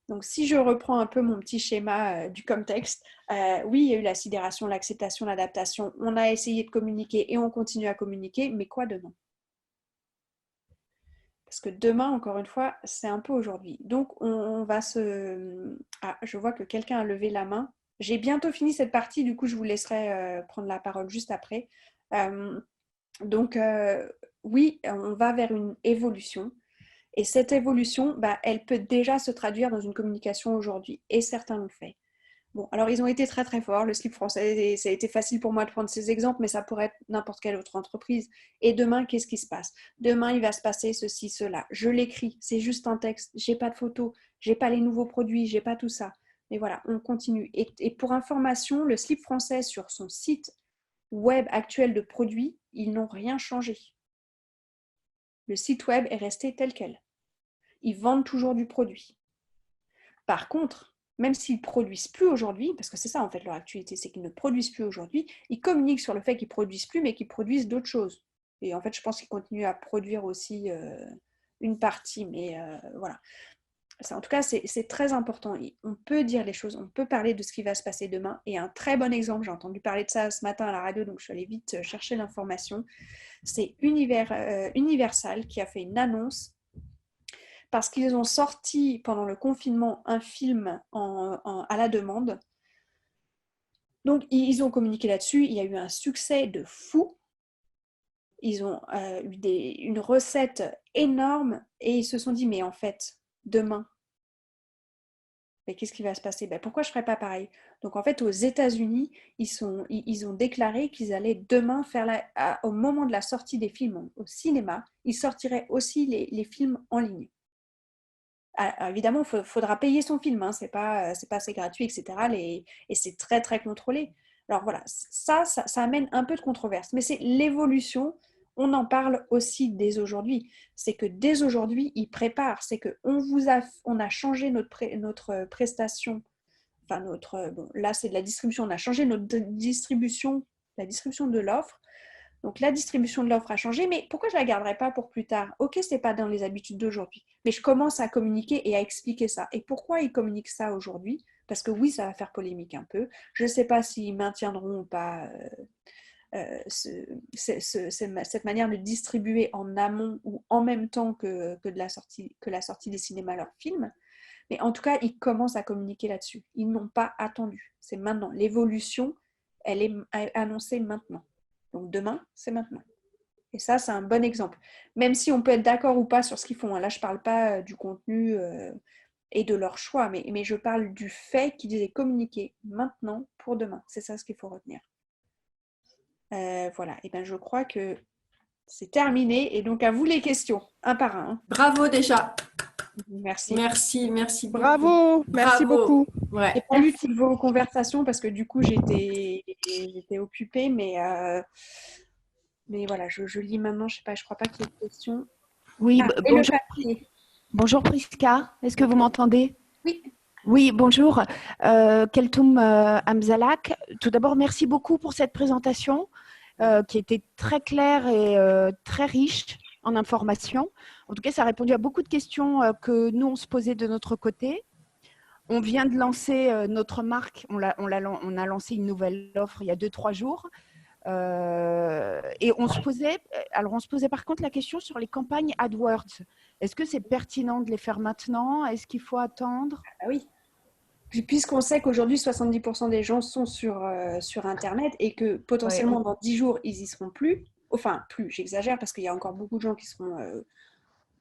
Donc, si je reprends un peu mon petit schéma du contexte, oui, il y a eu la sidération, l'acceptation, l'adaptation. On a essayé de communiquer et on continue à communiquer, mais quoi demain? Parce que demain, encore une fois, c'est un peu aujourd'hui. Donc, on va se... Ah, je vois que quelqu'un a levé la main. J'ai bientôt fini cette partie, du coup, je vous laisserai prendre la parole juste après. Donc, oui, on va vers une évolution. Et cette évolution, elle peut déjà se traduire dans une communication aujourd'hui. Et certains l'ont fait. Bon, alors ils ont été très forts, le slip français, et ça a été facile pour moi de prendre ces exemples, mais ça pourrait être n'importe quelle autre entreprise. Et demain, qu'est-ce qui se passe? Demain, il va se passer ceci, cela. Je l'écris, c'est juste un texte, j'ai pas de photos, j'ai pas les nouveaux produits, j'ai pas tout ça. Mais voilà, on continue. Et pour information, le slip français sur son site web actuel de produits, ils n'ont rien changé. Le site web est resté tel quel. Ils vendent toujours du produit. Par contre, même s'ils ne produisent plus aujourd'hui, parce que c'est ça en fait leur actualité, c'est qu'ils ne produisent plus aujourd'hui, ils communiquent sur le fait qu'ils ne produisent plus, mais qu'ils produisent d'autres choses. Et en fait, je pense qu'ils continuent à produire aussi une partie, mais voilà. En tout cas, c'est très important. On peut dire les choses, on peut parler de ce qui va se passer demain. Et un très bon exemple, j'ai entendu parler de ça ce matin à la radio, donc je suis allée vite chercher l'information. C'est Universal qui a fait une annonce parce qu'ils ont sorti pendant le confinement un film à la demande. Donc, ils ont communiqué là-dessus. Il y a eu un succès de fou. Ils ont eu une recette énorme et ils se sont dit, mais en fait, demain, qu'est-ce qui va se passer? Pourquoi je ne ferais pas pareil? Donc, en fait, aux États-Unis, ils ont déclaré qu'ils allaient demain faire, au moment de la sortie des films au cinéma, ils sortiraient aussi les films en ligne. Évidemment, il faudra payer son film, hein, c'est pas assez gratuit, etc. Et c'est très contrôlé. Alors voilà, ça amène un peu de controverse, mais c'est l'évolution. On en parle aussi dès aujourd'hui. C'est que dès aujourd'hui, ils préparent. C'est qu'on a changé notre prestation. Enfin, là, c'est de la distribution. On a changé notre distribution, la distribution de l'offre. Donc, la distribution de l'offre a changé, mais pourquoi je ne la garderai pas pour plus tard? Ok, ce n'est pas dans les habitudes d'aujourd'hui, mais je commence à communiquer et à expliquer ça. Et pourquoi ils communiquent ça aujourd'hui? Parce que oui, ça va faire polémique un peu. Je ne sais pas s'ils maintiendront ou pas cette manière de distribuer en amont ou en même temps que la sortie des cinémas leurs films. Mais en tout cas, ils commencent à communiquer là-dessus. Ils n'ont pas attendu. C'est maintenant. L'évolution, elle est annoncée maintenant. Donc demain, c'est maintenant. Et ça, c'est un bon exemple. Même si on peut être d'accord ou pas sur ce qu'ils font. Là, je ne parle pas du contenu et de leur choix, mais je parle du fait qu'ils aient communiqué maintenant pour demain. C'est ça ce qu'il faut retenir. Voilà. Et bien, je crois que c'est terminé. Et donc, à vous les questions, un par un. Bravo déjà. Merci. Merci beaucoup. Bravo, merci Bravo. beaucoup. Ouais. J'ai pas lu toutes vos conversations parce que du coup j'étais occupée, mais voilà, je lis maintenant. Je sais pas, je crois pas qu'il y ait de questions. Oui, Ah, et le papier. bonjour Priska, est-ce que vous m'entendez? Oui. Oui, bonjour. Keltoum Amzalak. Tout d'abord, merci beaucoup pour cette présentation qui était très claire et très riche en informations. En tout cas, ça a répondu à beaucoup de questions que nous, on se posait de notre côté. On vient de lancer notre marque. On a lancé une nouvelle offre il y a 2-3 jours. Et on se posait par contre la question sur les campagnes AdWords. Est-ce que c'est pertinent de les faire maintenant? Est-ce qu'il faut attendre? Ah oui. Puisqu'on sait qu'aujourd'hui 70% des gens sont sur Internet et que potentiellement dans 10 jours ils y seront plus. Enfin plus, j'exagère parce qu'il y a encore beaucoup de gens qui seront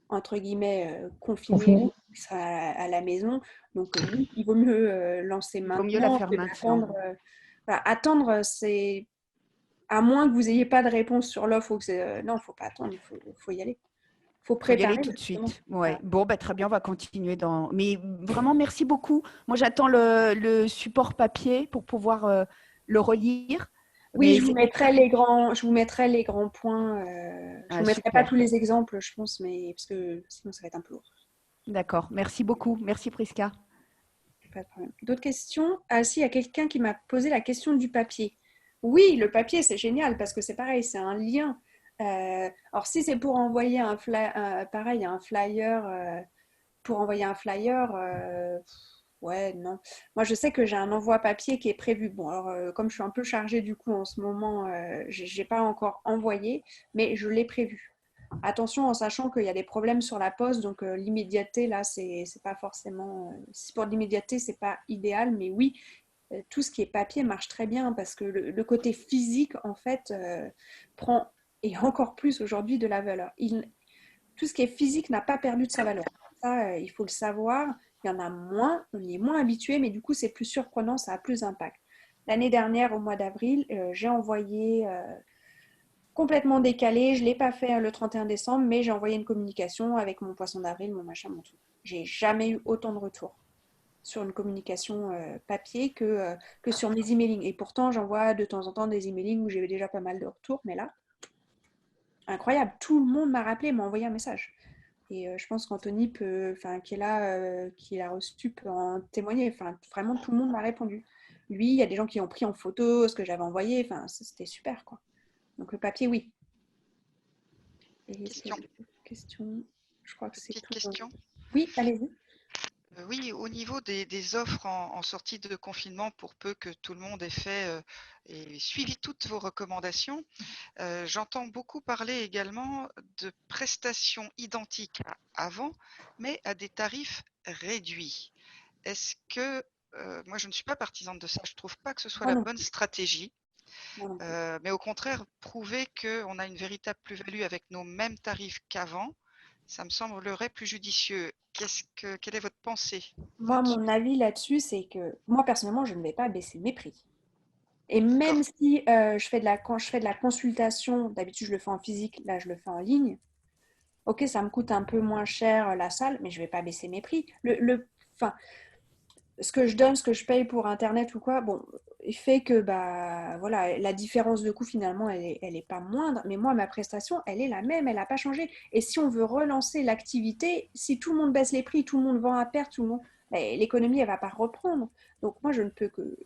entre guillemets confinés, qui seront à la maison. Donc oui, il vaut mieux lancer maintenant. Il vaut mieux la faire maintenant. Attendre, c'est à moins que vous n'ayez pas de réponse sur l'offre ou que non, il ne faut pas attendre, il faut y aller. Il faut préparer. Il faut y aller tout de suite. Ouais. Bon, très bien, on va continuer dans. Mais vraiment, merci beaucoup. Moi, j'attends le support papier pour pouvoir le relire. Oui, je vous mettrai les grands points. Je ne vous mettrai pas tous les exemples, je pense, mais parce que sinon ça va être un peu lourd. D'accord, merci beaucoup. Merci Priska. Pas de problème. D'autres questions? Ah si, il y a quelqu'un qui m'a posé la question du papier. Oui, le papier, c'est génial parce que c'est pareil, c'est un lien. Alors si c'est pour envoyer un flyer, pour envoyer un flyer, ouais, non. Moi, je sais que j'ai un envoi papier qui est prévu. Bon, alors, comme je suis un peu chargée du coup en ce moment, je n'ai pas encore envoyé, mais je l'ai prévu. Attention en sachant qu'il y a des problèmes sur la poste, donc l'immédiateté, là, c'est pas forcément... si pour l'immédiateté, c'est pas idéal, mais oui, tout ce qui est papier marche très bien parce que le côté physique, en fait, prend, et encore plus aujourd'hui, de la valeur. Tout ce qui est physique n'a pas perdu de sa valeur. Ça, il faut le savoir. Il y en a moins, on y est moins habitué, mais du coup, c'est plus surprenant, ça a plus d'impact. L'année dernière, au mois d'avril, j'ai envoyé complètement décalé. Je ne l'ai pas fait le 31 décembre, mais j'ai envoyé une communication avec mon poisson d'avril, mon machin, mon tout. J'ai jamais eu autant de retours sur une communication papier que sur mes emailing. Et pourtant, j'envoie de temps en temps des emailing où j'ai déjà pas mal de retours, mais là, incroyable. Tout le monde m'a rappelé, m'a envoyé un message. Et je pense qu'Anthony qui est là, qui l'a reçu, peut en témoigner. Enfin, vraiment, tout le monde m'a répondu. Lui, il y a des gens qui ont pris en photo ce que j'avais envoyé. Enfin, c'était super, quoi. Donc, le papier, oui. Et question. Je crois que c'est tout. Question. Oui, allez-y. Oui, au niveau des offres en sortie de confinement, pour peu que tout le monde ait fait et suivi toutes vos recommandations, j'entends beaucoup parler également de prestations identiques à avant, mais à des tarifs réduits. Est-ce que, moi je ne suis pas partisane de ça, je ne trouve pas que ce soit la bonne stratégie, mais au contraire, prouver qu'on a une véritable plus-value avec nos mêmes tarifs qu'avant, ça me semblerait plus judicieux. Quelle est votre pensée? Moi, mon avis là-dessus, c'est que moi, personnellement, je ne vais pas baisser mes prix. Et même si quand je fais de la consultation, d'habitude, je le fais en physique, là, je le fais en ligne. Ok, ça me coûte un peu moins cher la salle, mais je ne vais pas baisser mes prix. Ce que je donne, ce que je paye pour Internet ou quoi, bon, il fait que voilà, la différence de coût finalement, elle est pas moindre. Mais moi, ma prestation, elle est la même, elle n'a pas changé. Et si on veut relancer l'activité, si tout le monde baisse les prix, tout le monde vend à perte, l'économie, elle va pas reprendre. Donc moi, je ne peux que,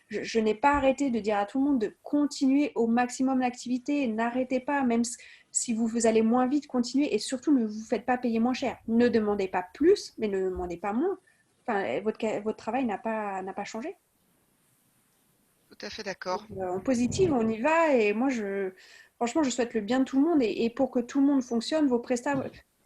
je n'ai pas arrêté de dire à tout le monde de continuer au maximum l'activité. N'arrêtez pas, même si vous allez moins vite, continuez et surtout ne vous faites pas payer moins cher. Ne demandez pas plus, mais ne demandez pas moins. Enfin, votre travail n'a pas changé. Tout à fait d'accord. En positif, on y va. Et moi, franchement, je souhaite le bien de tout le monde. Et pour que tout le monde fonctionne, vos prestats,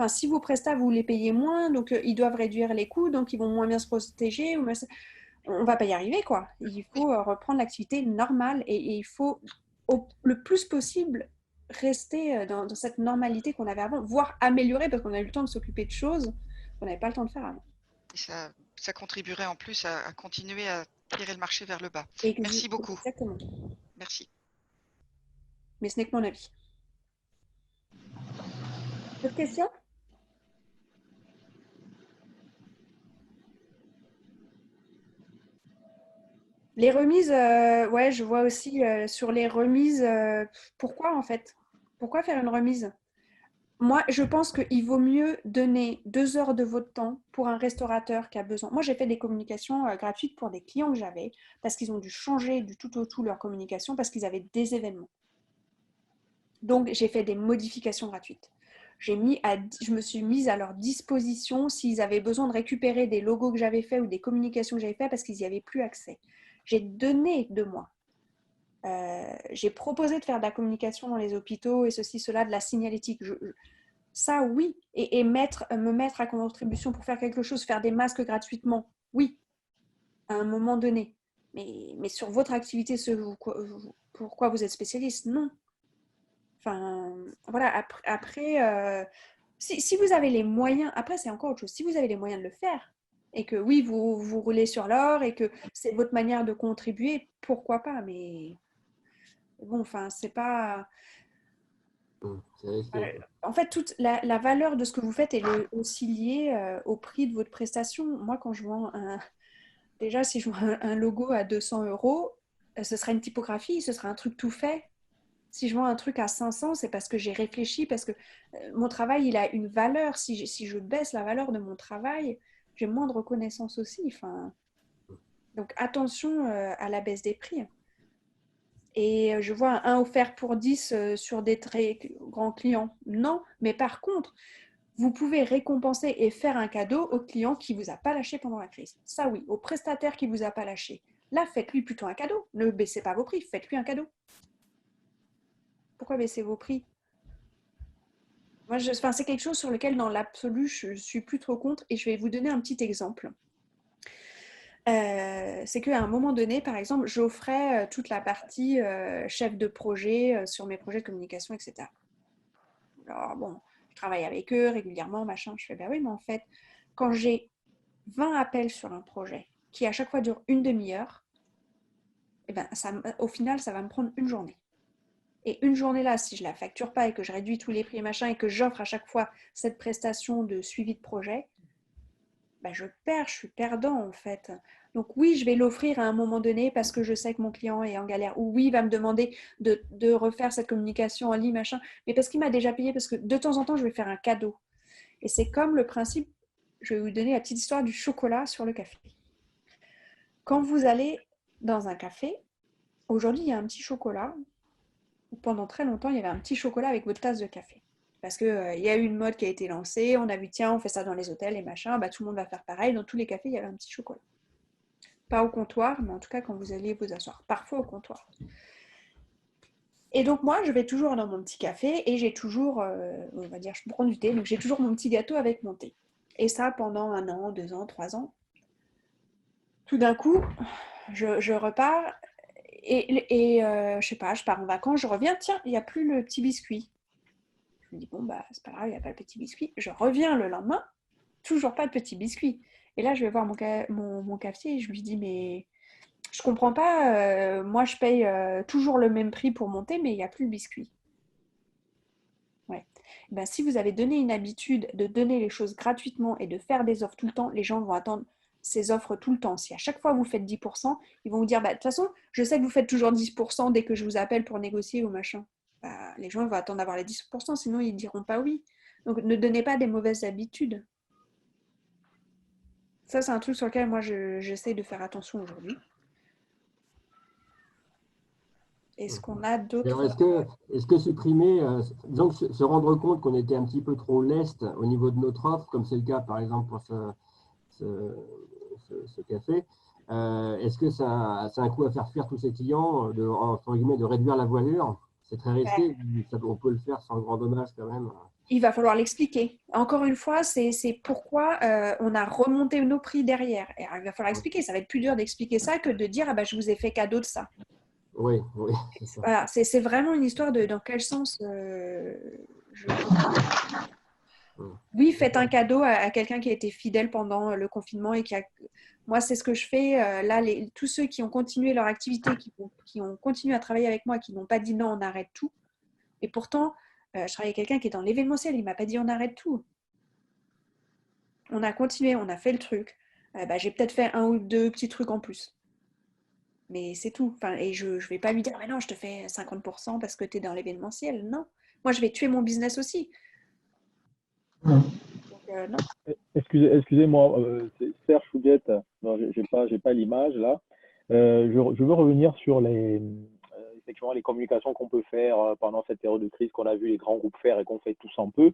si vos prestats, vous les payez moins, donc ils doivent réduire les coûts, donc ils vont moins bien se protéger. On ne va pas y arriver, quoi. Il faut reprendre l'activité normale et il faut, le plus possible, rester dans cette normalité qu'on avait avant, voire améliorer, parce qu'on a eu le temps de s'occuper de choses qu'on n'avait pas le temps de faire avant. Et ça contribuerait en plus à continuer à tirer le marché vers le bas. Merci beaucoup. Exactement. Merci. Mais ce n'est que mon avis. D'autres questions? Les remises, ouais, je vois aussi sur les remises, pourquoi en fait? Pourquoi faire une remise? Moi, je pense qu'il vaut mieux donner 2 heures de votre temps pour un restaurateur qui a besoin. Moi, j'ai fait des communications gratuites pour des clients que j'avais parce qu'ils ont dû changer du tout au tout leur communication parce qu'ils avaient des événements. Donc, j'ai fait des modifications gratuites. Je me suis mise à leur disposition s'ils avaient besoin de récupérer des logos que j'avais faits ou des communications que j'avais faites parce qu'ils n'y avaient plus accès. J'ai donné de moi. J'ai proposé de faire de la communication dans les hôpitaux et ceci, cela, de la signalétique. Ça, oui. Et me mettre à contribution pour faire quelque chose, faire des masques gratuitement, oui, à un moment donné. Mais sur votre activité, pourquoi vous êtes spécialiste, non. Enfin, voilà, après si vous avez les moyens, après c'est encore autre chose, si vous avez les moyens de le faire, et que oui, vous roulez sur l'or, et que c'est votre manière de contribuer, pourquoi pas, mais bon, enfin, c'est pas... C'est risqué. En fait, toute la valeur de ce que vous faites est aussi liée au prix de votre prestation. Moi, quand je vends déjà, si je vends un logo à 200 euros, ce sera une typographie, ce sera un truc tout fait. Si je vends un truc à 500, c'est parce que j'ai réfléchi, parce que mon travail, il a une valeur. Si je baisse la valeur de mon travail, j'ai moins de reconnaissance aussi. Enfin, donc, attention à la baisse des prix. Et je vois un offert pour 10 sur des très grands clients. Non, mais par contre, vous pouvez récompenser et faire un cadeau au client qui ne vous a pas lâché pendant la crise. Ça oui, au prestataire qui ne vous a pas lâché. Là, faites-lui plutôt un cadeau. Ne baissez pas vos prix, faites-lui un cadeau. Pourquoi baisser vos prix? Moi, c'est quelque chose sur lequel, dans l'absolu, je ne suis plus trop contre. Et je vais vous donner un petit exemple. C'est qu'à un moment donné, par exemple, j'offrais toute la partie chef de projet sur mes projets de communication, etc. Alors bon, je travaille avec eux régulièrement, machin. Je fais, ben oui, mais en fait, quand j'ai 20 appels sur un projet qui à chaque fois dure une demi-heure, eh ben, au final, ça va me prendre une journée. Et une journée là, si je ne la facture pas et que je réduis tous les prix et machin et que j'offre à chaque fois cette prestation de suivi de projet, ben je suis perdant en fait. Donc oui, je vais l'offrir à un moment donné parce que je sais que mon client est en galère. Ou oui, il va me demander de refaire cette communication en ligne, machin. Mais parce qu'il m'a déjà payé, parce que de temps en temps, je vais faire un cadeau. Et c'est comme le principe, je vais vous donner la petite histoire du chocolat sur le café. Quand vous allez dans un café, aujourd'hui, il y a un petit chocolat. Pendant très longtemps, il y avait un petit chocolat avec votre tasse de café. Parce qu'il y a eu une mode qui a été lancée, on a vu, tiens, on fait ça dans les hôtels et machin, bah, tout le monde va faire pareil. Dans tous les cafés, il y avait un petit chocolat. Pas au comptoir, mais en tout cas quand vous allez vous asseoir. Parfois au comptoir. Et donc moi, je vais toujours dans mon petit café et j'ai toujours, on va dire, je prends du thé, donc j'ai toujours mon petit gâteau avec mon thé. Et ça pendant 1 an, 2 ans, 3 ans. Tout d'un coup, je repars et je sais pas, je pars en vacances, je reviens, tiens, il n'y a plus le petit biscuit. Je me dis, bon, bah, c'est pas grave, il n'y a pas le petit biscuit. Je reviens le lendemain, toujours pas de petit biscuit. Et là, je vais voir mon cafetier et je lui dis, mais je comprends pas, moi, je paye toujours le même prix pour mon thé, mais il n'y a plus le biscuit. Ouais. Ben, si vous avez donné une habitude de donner les choses gratuitement et de faire des offres tout le temps, les gens vont attendre ces offres tout le temps. Si à chaque fois vous faites 10%, ils vont vous dire, bah, de toute façon, je sais que vous faites toujours 10% dès que je vous appelle pour négocier ou machin. Bah, les gens vont attendre d'avoir les 10%, sinon ils ne diront pas oui. Donc ne donnez pas des mauvaises habitudes. Ça, c'est un truc sur lequel moi, j'essaie de faire attention aujourd'hui. Est-ce qu'on a d'autres... Alors, est-ce que supprimer, disons que se rendre compte qu'on était un petit peu trop leste au niveau de notre offre, comme c'est le cas par exemple pour ce café, est-ce que ça a un coup à faire fuir tous ces clients, entre guillemets, de réduire la voilure? C'est très risqué, on peut le faire sans grand dommage quand même. Il va falloir l'expliquer. Encore une fois, c'est pourquoi on a remonté nos prix derrière. Et il va falloir expliquer. Ça va être plus dur d'expliquer ça que de dire, ah bah, je vous ai fait cadeau de ça. Oui, c'est ça. Voilà, c'est vraiment une histoire de dans quel sens Oui, faites un cadeau à quelqu'un qui a été fidèle pendant le confinement et moi, c'est ce que je fais. Là, tous ceux qui ont continué leur activité, qui ont continué à travailler avec moi, qui n'ont pas dit non, on arrête tout. Et pourtant, je travaille avec quelqu'un qui est dans l'événementiel, il ne m'a pas dit on arrête tout. On a continué, on a fait le truc. J'ai peut-être fait 1 ou 2 petits trucs en plus. Mais c'est tout. Enfin, et je ne vais pas lui dire, mais non, je te fais 50% parce que tu es dans l'événementiel. Non. Moi, je vais tuer mon business aussi. Donc, non. Excusez-moi, c'est Serge Fouguette. Non, j'ai pas l'image là. Je veux revenir sur effectivement, les communications qu'on peut faire pendant cette période de crise qu'on a vu les grands groupes faire et qu'on fait tous un peu,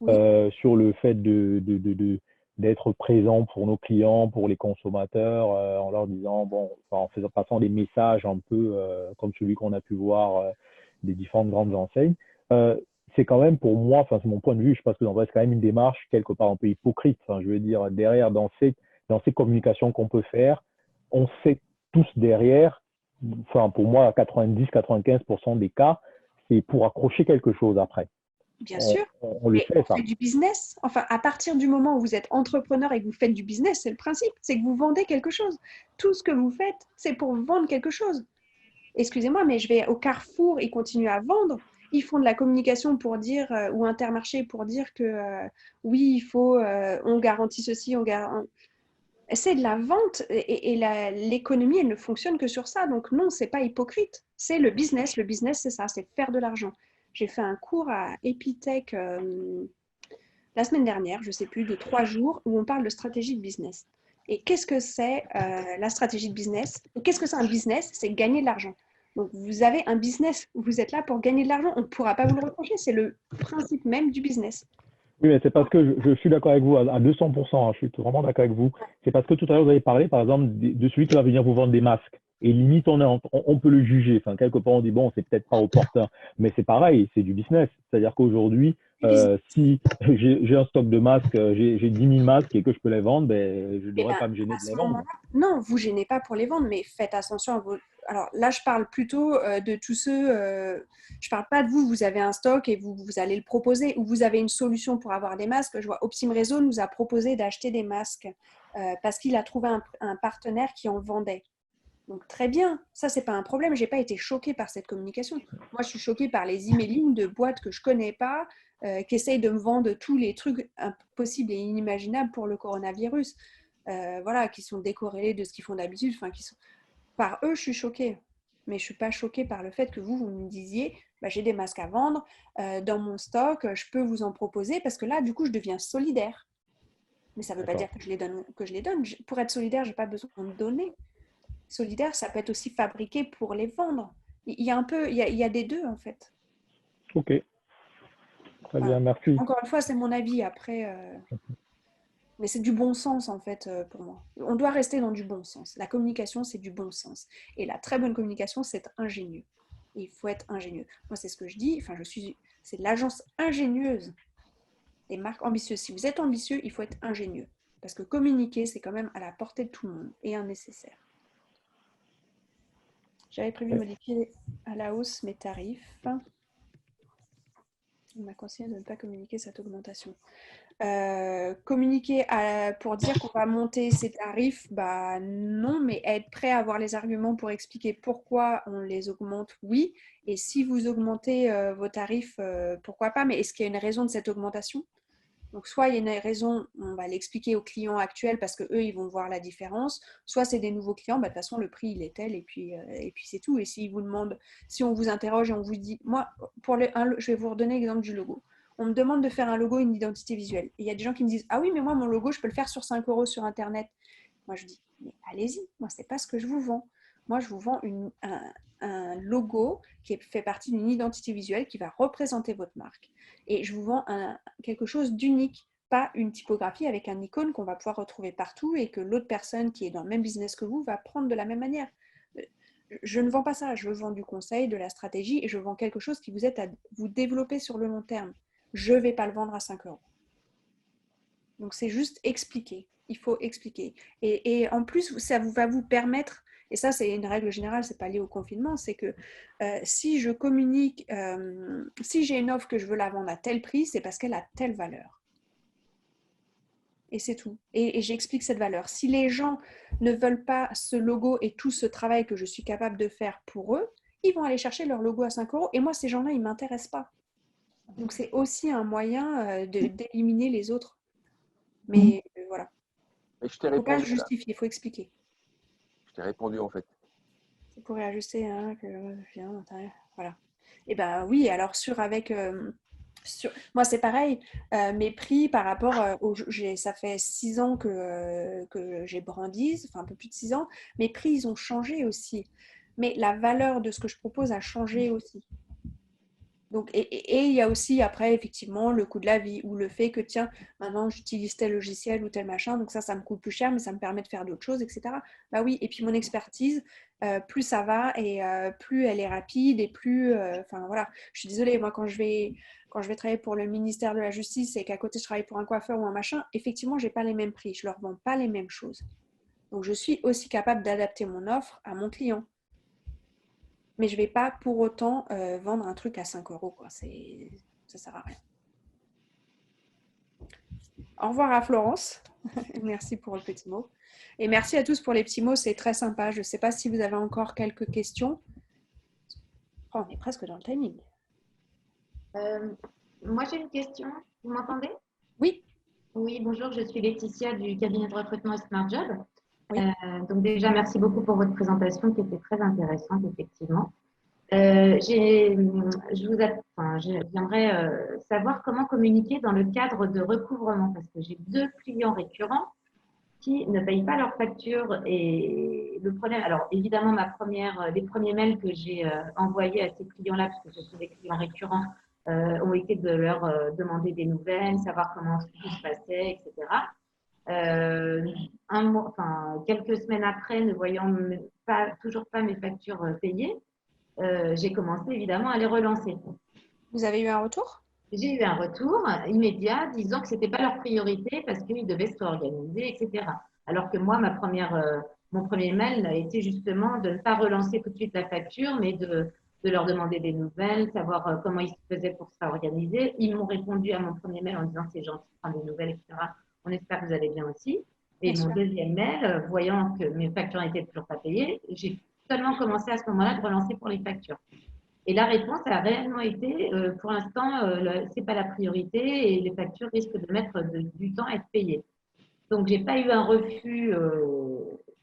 Oui. sur le fait d'être présent pour nos clients, pour les consommateurs, en leur disant, bon, enfin, en passant des messages un peu comme celui qu'on a pu voir des différentes grandes enseignes. C'est quand même pour moi, enfin c'est mon point de vue, je pense que c'est quand même une démarche quelque part un peu hypocrite. Enfin, je veux dire, derrière, dans ces communications qu'on peut faire, on sait tous derrière, enfin pour moi, à 90-95% des cas, c'est pour accrocher quelque chose après. Bien sûr. On le Mais fait, on ça. fait du business. Enfin, à partir du moment où vous êtes entrepreneur et que vous faites du business, c'est le principe, c'est que vous vendez quelque chose. Tout ce que vous faites, c'est pour vendre quelque chose. Excusez-moi, mais je vais au Carrefour, ils continuent à vendre. Ils font de la communication pour dire, ou Intermarché pour dire que oui, il faut, on garantit ceci, c'est de la vente et l'économie, elle ne fonctionne que sur ça. Donc non, c'est pas hypocrite. C'est le business. Le business, c'est ça, c'est faire de l'argent. J'ai fait un cours à Epitech la semaine dernière, je ne sais plus, de 3 jours, où on parle de stratégie de business. Et qu'est-ce que c'est la stratégie de business? Et qu'est-ce que c'est un business? C'est gagner de l'argent. Donc vous avez un business, vous êtes là pour gagner de l'argent, on ne pourra pas vous le reprocher, c'est le principe même du business. Oui, mais c'est parce que je suis d'accord avec vous à 200%, hein, je suis vraiment d'accord avec vous. C'est parce que tout à l'heure, vous avez parlé, par exemple, de celui qui va venir vous vendre des masques. Et limite, on peut le juger. Enfin, quelque part, on dit, bon, c'est peut-être pas opportun. Mais c'est pareil, c'est du business. C'est-à-dire qu'aujourd'hui, si j'ai un stock de masques, j'ai 10 000 masques et que je peux les vendre, ben, je ne Eh devrais ben, pas me gêner à de ce les vendre. moment-là, non, vous gênez pas pour les vendre, mais faites attention à vos. Alors là, je parle plutôt de tous ceux. Je parle pas de vous. Vous avez un stock et vous allez le proposer, ou vous avez une solution pour avoir des masques. Je vois Optim Réseau nous a proposé d'acheter des masques parce qu'il a trouvé un partenaire qui en vendait. Donc très bien, ça c'est pas un problème. J'ai pas été choquée par cette communication. Moi, je suis choquée par les emailing de boîtes que je connais pas, qui essayent de me vendre tous les trucs impossibles et inimaginables pour le coronavirus. Voilà, qui sont décorrélés de ce qu'ils font d'habitude. Enfin, par eux, je suis choquée. Mais je suis pas choquée par le fait que vous me disiez, bah, j'ai des masques à vendre dans mon stock, je peux vous en proposer parce que là, du coup, je deviens solidaire. Mais ça ne veut pas dire que je les donne. Pour être solidaire, je n'ai pas besoin de donner. Solidaire, ça peut être aussi fabriqué pour les vendre. Il y a un peu, il y a des deux en fait. Ok, très bien, merci. Encore une fois, c'est mon avis. Après, mais c'est du bon sens en fait pour moi. On doit rester dans du bon sens. La communication, c'est du bon sens. Et la très bonne communication, c'est être ingénieux. Et il faut être ingénieux. Moi, c'est ce que je dis. Enfin, c'est l'agence ingénieuse des marques ambitieuses. Si vous êtes ambitieux, il faut être ingénieux. Parce que communiquer, c'est quand même à la portée de tout le monde et un nécessaire. J'avais prévu de modifier à la hausse mes tarifs. On m'a conseillé de ne pas communiquer cette augmentation. Communiquer pour dire qu'on va monter ses tarifs, bah non, mais être prêt à avoir les arguments pour expliquer pourquoi on les augmente, oui. Et si vous augmentez vos tarifs, pourquoi pas, mais est-ce qu'il y a une raison de cette augmentation? Donc, soit il y a une raison, on va l'expliquer aux clients actuels parce qu'eux, ils vont voir la différence. Soit c'est des nouveaux clients, bah, de toute façon, le prix, il est tel et puis c'est tout. Et s'ils vous demandent, si on vous interroge et on vous dit, moi, je vais vous redonner l'exemple du logo. On me demande de faire un logo, une identité visuelle. Et il y a des gens qui me disent, ah oui, mais moi, mon logo, je peux le faire sur 5 € sur Internet. Moi, je dis, mais allez-y, moi, ce n'est pas ce que je vous vends. Moi, je vous vends un logo qui fait partie d'une identité visuelle qui va représenter votre marque. Et je vous vends quelque chose d'unique, pas une typographie avec un icône qu'on va pouvoir retrouver partout et que l'autre personne qui est dans le même business que vous va prendre de la même manière. Je ne vends pas ça, je vends du conseil, de la stratégie et je vends quelque chose qui vous aide à vous développer sur le long terme. Je ne vais pas le vendre à 5 €. Donc c'est juste expliquer, il faut expliquer. Et en plus, ça va vous permettre, et ça c'est une règle générale, c'est pas lié au confinement, c'est que si je communique, si j'ai une offre que je veux la vendre à tel prix, c'est parce qu'elle a telle valeur. Et c'est tout. Et j'explique cette valeur. Si les gens ne veulent pas ce logo et tout ce travail que je suis capable de faire pour eux, ils vont aller chercher leur logo à 5 €. Et moi, ces gens-là, ils ne m'intéressent pas. Donc c'est aussi un moyen d'éliminer les autres. Mais voilà. Mais je Il t'ai ne faut pas répondu là. justifier, il faut expliquer. Je t'ai répondu en fait. pourrait ajuster voilà. Et ben oui, alors moi c'est pareil, mes prix par rapport ça fait 6 ans que j'ai Brandies, enfin un peu plus de 6 ans, mes prix ils ont changé aussi. Mais la valeur de ce que je propose a changé aussi. Donc, et il y a aussi après effectivement le coût de la vie ou le fait que tiens, maintenant j'utilise tel logiciel ou tel machin, donc ça me coûte plus cher, mais ça me permet de faire d'autres choses, etc. Bah oui, et puis mon expertise, plus ça va et plus elle est rapide et plus, enfin voilà, je suis désolée, moi quand je vais travailler pour le ministère de la Justice et qu'à côté je travaille pour un coiffeur ou un machin, effectivement j'ai pas les mêmes prix, je leur vends pas les mêmes choses. Donc je suis aussi capable d'adapter mon offre à mon client. Mais je ne vais pas pour autant vendre un truc à 5 euros. Quoi. Ça ne sert à rien. Au revoir à Florence. Merci pour le petit mot. Et merci à tous pour les petits mots. C'est très sympa. Je ne sais pas si vous avez encore quelques questions. Oh, on est presque dans le timing. Moi, j'ai une question. Vous m'entendez? Oui. Oui, bonjour. Je suis Laetitia du cabinet de recrutement Smart Job. Oui. Donc déjà, merci beaucoup pour votre présentation qui était très intéressante, effectivement. J'aimerais savoir comment communiquer dans le cadre de recouvrement parce que j'ai 2 clients récurrents qui ne payent pas leurs factures et le problème, alors évidemment les premiers mails que j'ai envoyés à ces clients-là, parce que ce sont des clients récurrents, ont été de leur demander des nouvelles, savoir comment tout se passait, etc. Quelques semaines après, ne voyant toujours pas mes factures payées, j'ai commencé évidemment à les relancer. Vous avez eu un retour? J'ai eu un retour immédiat disant que ce n'était pas leur priorité parce qu'ils devaient se réorganiser, etc. Alors que moi, mon premier mail a été justement de ne pas relancer tout de suite la facture, mais de leur demander des nouvelles, savoir comment ils se faisaient pour se réorganiser. Ils m'ont répondu à mon premier mail en disant c'est gentil de prendre des nouvelles, etc. On espère que vous allez bien aussi. Et mon deuxième mail, voyant que mes factures n'étaient toujours pas payées, j'ai seulement commencé à ce moment-là de relancer pour les factures. Et la réponse a réellement été, pour l'instant, ce n'est pas la priorité et les factures risquent de mettre du temps à être payées. Donc, je n'ai pas eu un refus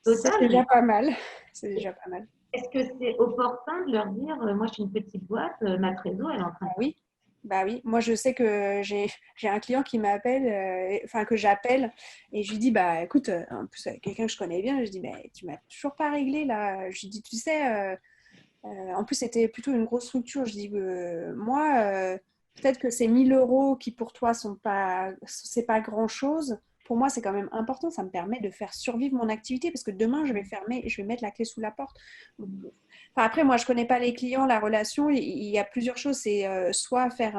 total. C'est déjà pas mal. C'est déjà pas mal. Est-ce que c'est opportun de leur dire, moi je suis une petite boîte, ma trésor, elle est en train de... Oui. Bah oui, moi je sais que j'ai un client qui m'appelle, que j'appelle et je lui dis bah écoute, en plus quelqu'un que je connais bien, je dis mais tu m'as toujours pas réglé là. Je lui dis tu sais, en plus c'était plutôt une grosse structure. Je dis moi peut-être que ces 1 000 euros qui pour toi c'est pas grand chose. Pour moi c'est quand même important. Ça me permet de faire survivre mon activité parce que demain je vais fermer et je vais mettre la clé sous la porte. Enfin, après, moi, je ne connais pas les clients, la relation. Il y a plusieurs choses. C'est soit faire...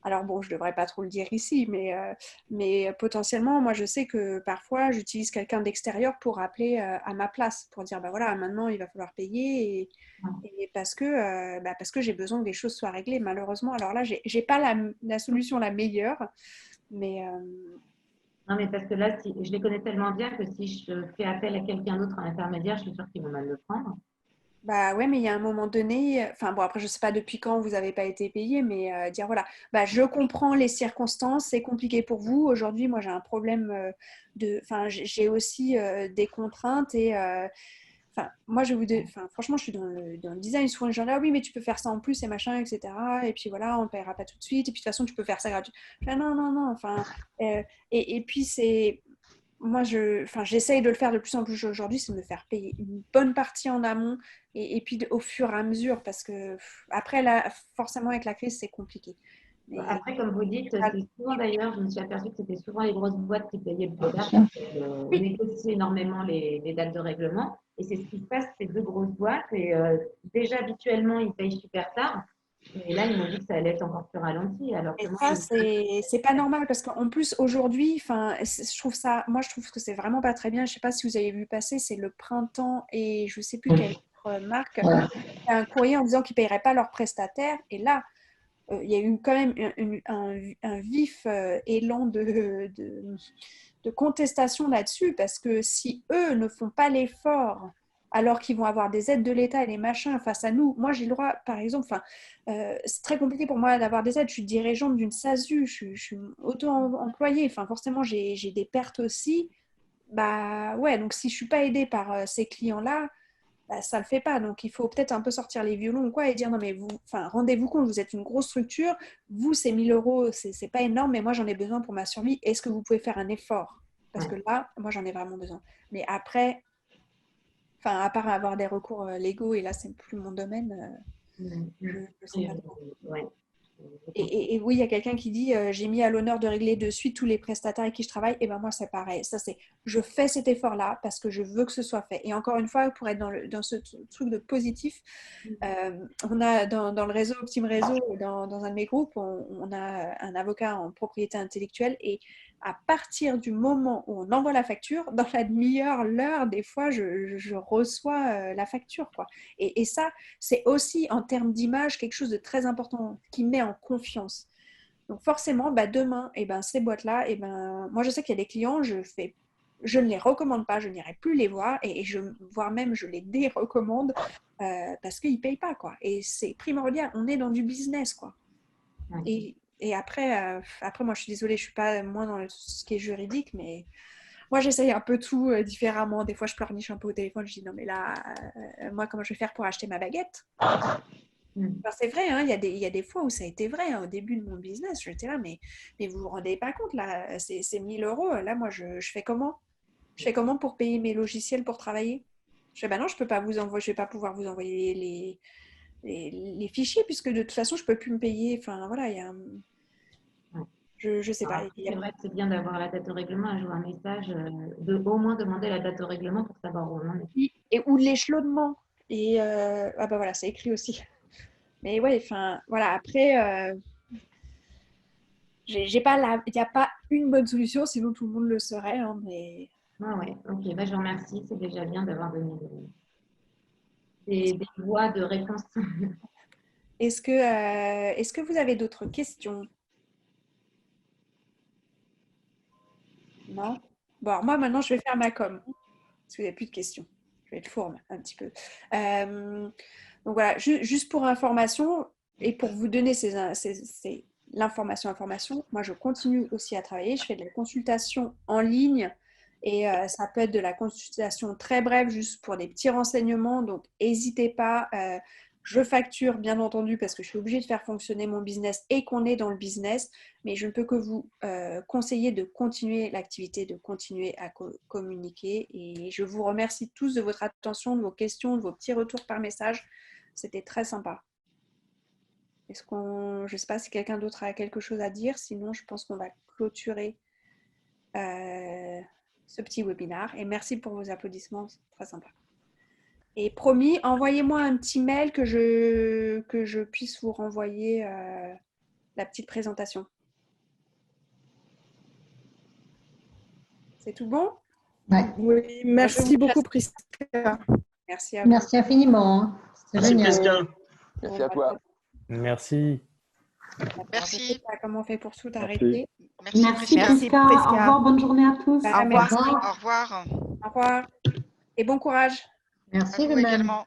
alors bon, je ne devrais pas trop le dire ici, mais potentiellement, moi, je sais que parfois, j'utilise quelqu'un d'extérieur pour appeler à ma place, pour dire, bah voilà, maintenant, il va falloir payer et parce que j'ai besoin que les choses soient réglées, malheureusement. Alors là, je n'ai pas la solution la meilleure, mais... Non, mais parce que là, je les connais tellement bien que si je fais appel à quelqu'un d'autre en intermédiaire, je suis sûre qu'ils vont mal le prendre. Bah ouais, mais il y a un moment donné, enfin bon, après je sais pas depuis quand vous n'avez pas été payé, mais dire voilà, bah je comprends les circonstances, c'est compliqué pour vous. Aujourd'hui, moi j'ai un problème enfin j'ai aussi des contraintes et enfin moi franchement je suis dans le design. Souvent les gens là, oui mais tu peux faire ça en plus et machin, etc. Et puis voilà, on ne paiera pas tout de suite. Et puis de toute façon tu peux faire ça gratuit. Non, enfin et puis c'est moi, j'essaye de le faire de plus en plus aujourd'hui, c'est de me faire payer une bonne partie en amont et puis au fur et à mesure, parce que après, là, forcément, avec la crise, c'est compliqué. Mais... Après, comme vous dites, c'est souvent d'ailleurs, je me suis aperçue que c'était souvent les grosses boîtes qui payaient le plus tard, négociaient énormément les dates de règlement. Et c'est ce qui se passe, ces 2 grosses boîtes. Et déjà, habituellement, ils payent super tard. Et là, ils m'ont dit que ça allait être encore plus ralenti. Alors que ça, c'est pas normal parce qu'en plus, aujourd'hui, je trouve que c'est vraiment pas très bien. Je sais pas si vous avez vu passer, c'est le printemps et je sais plus quelle autre marque a un courrier en disant qu'ils ne paieraient pas leurs prestataires. Et là, il y a eu quand même un vif élan de contestation là-dessus parce que si eux ne font pas l'effort alors qu'ils vont avoir des aides de l'État et les machins face à nous. Moi, j'ai le droit, par exemple, c'est très compliqué pour moi d'avoir des aides. Je suis dirigeante d'une SASU, je suis auto-employée. Enfin, forcément, j'ai des pertes aussi. Bah ouais, donc si je ne suis pas aidée par ces clients-là, bah, ça ne le fait pas. Donc, il faut peut-être un peu sortir les violons ou quoi, et dire non, mais vous, rendez-vous compte, vous êtes une grosse structure, vous, c'est 1 000 €, c'est pas énorme, mais moi, j'en ai besoin pour ma survie. Est-ce que vous pouvez faire un effort? Parce que là, moi, j'en ai vraiment besoin. Mais après, à part avoir des recours légaux, et là, c'est plus mon domaine, je ne sais pas trop. Ouais. Et oui, il y a quelqu'un qui dit j'ai mis à l'honneur de régler de suite tous les prestataires avec qui je travaille. Et ben moi, c'est pareil. Ça, c'est je fais cet effort-là parce que je veux que ce soit fait. Et encore une fois, pour être dans ce truc de positif, on a dans le réseau, Optime Réseau, dans un de mes groupes, on a un avocat en propriété intellectuelle. Et à partir du moment où on envoie la facture, dans la demi-heure, l'heure, des fois, je reçois la facture, quoi. Et ça, c'est aussi en termes d'image quelque chose de très important qui met en confiance. Donc forcément, demain, ces boîtes-là, moi je sais qu'il y a des clients, je ne les recommande pas, je n'irai plus les voir voire même je les dérecommande parce qu'ils ne payent pas, quoi. Et c'est primordial, on est dans du business, quoi. Et après, moi je suis désolée, je ne suis pas moins dans ce qui est juridique, mais moi, j'essaye un peu tout différemment. Des fois, je pleurniche un peu au téléphone. Je dis non, mais là, moi, comment je vais faire pour acheter ma baguette? C'est vrai, hein, il y a des fois où ça a été vrai. Hein, au début de mon business, j'étais là, mais vous vous rendez pas compte, là, c'est 1 000 €. Là, moi, je fais comment? Je fais comment pour payer mes logiciels pour travailler? Je fais, non, je peux pas vous envoyer, je vais pas pouvoir vous envoyer les fichiers puisque de toute façon, je peux plus me payer. Enfin, voilà, il y a un... Je sais pas. C'est vrai que c'est bien d'avoir la date de règlement, un jour un message, au moins demander la date de règlement pour savoir où on en est. Ou l'échelonnement. Et voilà, c'est écrit aussi. Mais ouais, voilà, après, il n'y a pas une bonne solution, sinon tout le monde le saurait. Hein, mais... Ah ouais, ok, je vous remercie. C'est déjà bien d'avoir donné des voies de réponse. Est-ce que vous avez d'autres questions? Non? Bon, alors moi, maintenant, je vais faire ma com. Parce qu'il n'y a plus de questions. Je vais être fourbe un petit peu. Donc voilà, juste pour information et pour vous donner l'information, moi, je continue aussi à travailler. Je fais de la consultation en ligne et ça peut être de la consultation très brève, juste pour des petits renseignements. Donc, n'hésitez pas. Je facture, bien entendu, parce que je suis obligée de faire fonctionner mon business et qu'on est dans le business, mais je ne peux que vous conseiller de continuer l'activité, de continuer à communiquer. Et je vous remercie tous de votre attention, de vos questions, de vos petits retours par message. C'était très sympa. Je ne sais pas si quelqu'un d'autre a quelque chose à dire, sinon je pense qu'on va clôturer ce petit webinaire. Et merci pour vos applaudissements, c'est très sympa. Et promis, envoyez-moi un petit mail que je puisse vous renvoyer la petite présentation. C'est tout bon? Ouais. Oui, merci beaucoup Prisca. Merci à vous. Merci infiniment. Hein. C'est génial. Prisca. Merci à toi. Merci. Merci. Je sais pas comment on fait pour tout arrêter. Merci Prisca. Au revoir, bonne journée à tous. Au revoir. Au revoir. Au revoir. Et bon courage. Merci à vous également.